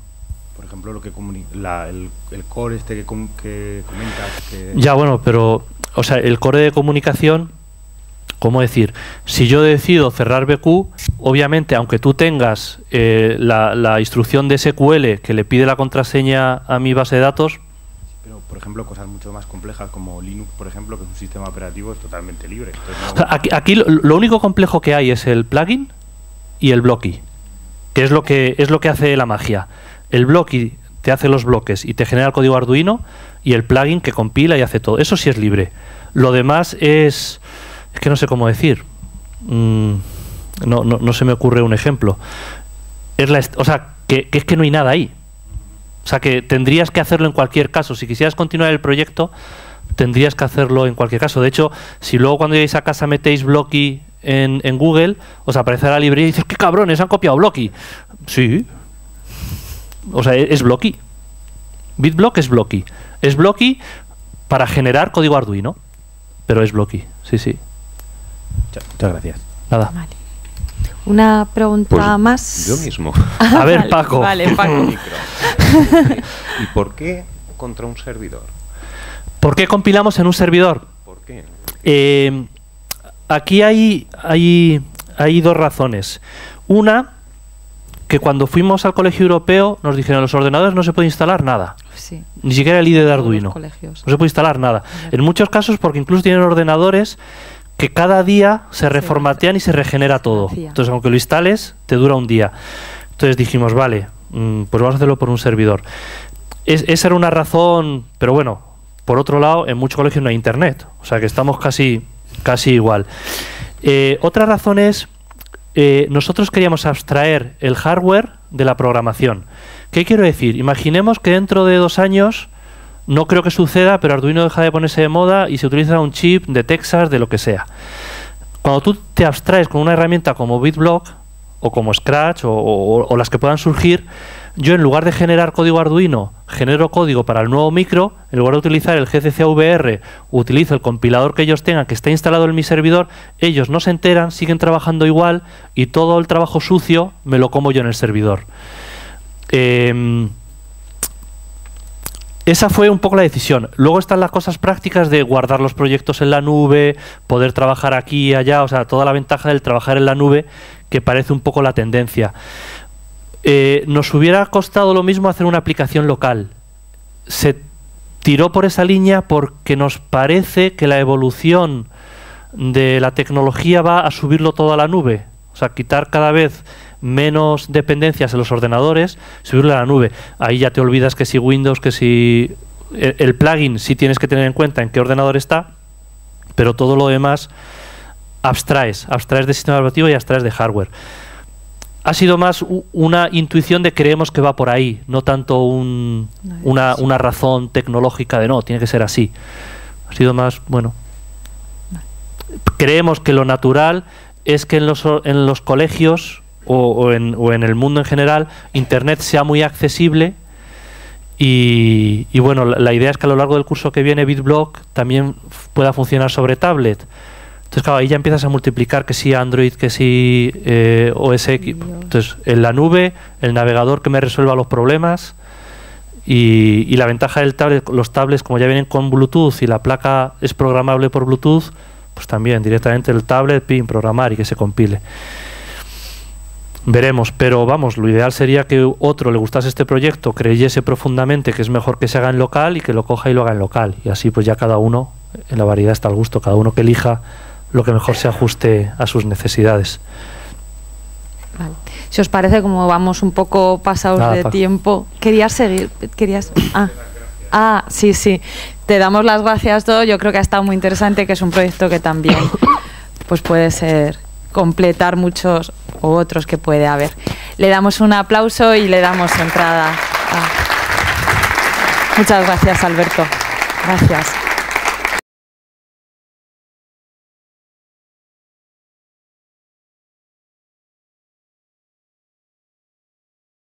Por ejemplo, lo que el core este que comentas... Ya, bueno, pero, o sea, el core de comunicación... ¿Cómo decir? Si yo decido cerrar BQ, obviamente, aunque tú tengas la instrucción de SQL que le pide la contraseña a mi base de datos... Pero, por ejemplo, cosas mucho más complejas como Linux, por ejemplo, que es un sistema operativo, es totalmente libre. O sea, aquí lo único complejo que hay es el plugin y el Blocky, que es lo que hace la magia. El Blocky te hace los bloques y te genera el código Arduino, y el plugin que compila y hace todo. Eso sí es libre. Lo demás es que no sé cómo decir. No se me ocurre un ejemplo. O sea, que es que no hay nada ahí. O sea, que tendrías que hacerlo en cualquier caso. Si quisieras continuar el proyecto, tendrías que hacerlo en cualquier caso. De hecho, si luego cuando lleguéis a casa metéis Blocky en Google, os aparecerá la librería y dices, ¡qué cabrones! Han copiado Blocky. Sí. O sea, es Blocky. BitBlock es Blocky. Es Blocky para generar código Arduino. Pero es Blocky. Sí. Muchas gracias. Nada. Vale. Una pregunta Pues más. yo mismo. A ver, Vale, Paco. Vale, Paco. ¿Y por qué contra un servidor? ¿Por qué compilamos en un servidor? ¿Por qué? Aquí hay dos razones. Una, que cuando fuimos al colegio europeo nos dijeron los ordenadores no se puede instalar nada. Sí. Ni siquiera el IDE de Todos los Arduino. colegios. No se puede instalar nada. En muchos casos porque incluso tienen ordenadores que cada día se reformatean y se regenera todo. Entonces, aunque lo instales, te dura un día. Entonces dijimos, vale, pues vamos a hacerlo por un servidor. Esa era una razón, pero bueno, por otro lado, en muchos colegios no hay internet. O sea que estamos casi igual. Otra razón es, nosotros queríamos abstraer el hardware de la programación. ¿Qué quiero decir? Imaginemos que dentro de 2 años, no creo que suceda, pero Arduino deja de ponerse de moda y se utiliza un chip de Texas, de lo que sea. Cuando tú te abstraes con una herramienta como BitBlock o como Scratch o las que puedan surgir, yo en lugar de generar código Arduino, genero código para el nuevo micro, en lugar de utilizar el GCC-VR, utilizo el compilador que ellos tengan, que está instalado en mi servidor, ellos no se enteran, siguen trabajando igual y todo el trabajo sucio me lo como yo en el servidor. Esa fue un poco la decisión. Luego están las cosas prácticas de guardar los proyectos en la nube, poder trabajar aquí y allá, o sea, toda la ventaja del trabajar en la nube, que parece un poco la tendencia. Nos hubiera costado lo mismo hacer una aplicación local. Se tiró por esa línea porque nos parece que la evolución de la tecnología va a subirlo todo a la nube. O sea, quitar cada vez menos dependencias en los ordenadores, subirlo a la nube. Ahí ya te olvidas que si Windows, que si el plugin sí tienes que tener en cuenta en qué ordenador está, pero todo lo demás abstraes de sistema operativo y abstraes de hardware. Ha sido más una intuición de creemos que va por ahí, no tanto una razón tecnológica de no, tiene que ser así. Ha sido más, bueno, creemos que lo natural es que en los colegios o en el mundo en general Internet sea muy accesible y bueno, la idea es que a lo largo del curso que viene BitBlock también pueda funcionar sobre tablet. Entonces, claro, ahí ya empiezas a multiplicar que si Android, que si OS X. Entonces, en la nube, el navegador que me resuelva los problemas y la ventaja del tablet, los tablets como ya vienen con Bluetooth y la placa es programable por Bluetooth, pues también directamente el tablet, pin, programar y que se compile. Veremos, pero vamos, lo ideal sería que otro le gustase este proyecto, creyese profundamente que es mejor que se haga en local y que lo coja y lo haga en local. Y así pues ya cada uno, en la variedad está al gusto, cada uno que elija lo que mejor se ajuste a sus necesidades. Vale. Si os parece, como vamos un poco pasados de tiempo, ¿querías seguir? Sí. Te damos las gracias todo. Yo creo que ha estado muy interesante, que es un proyecto que también pues puede ser completar muchos u otros que puede haber. Le damos un aplauso y le damos entrada. Muchas gracias, Alberto. Gracias.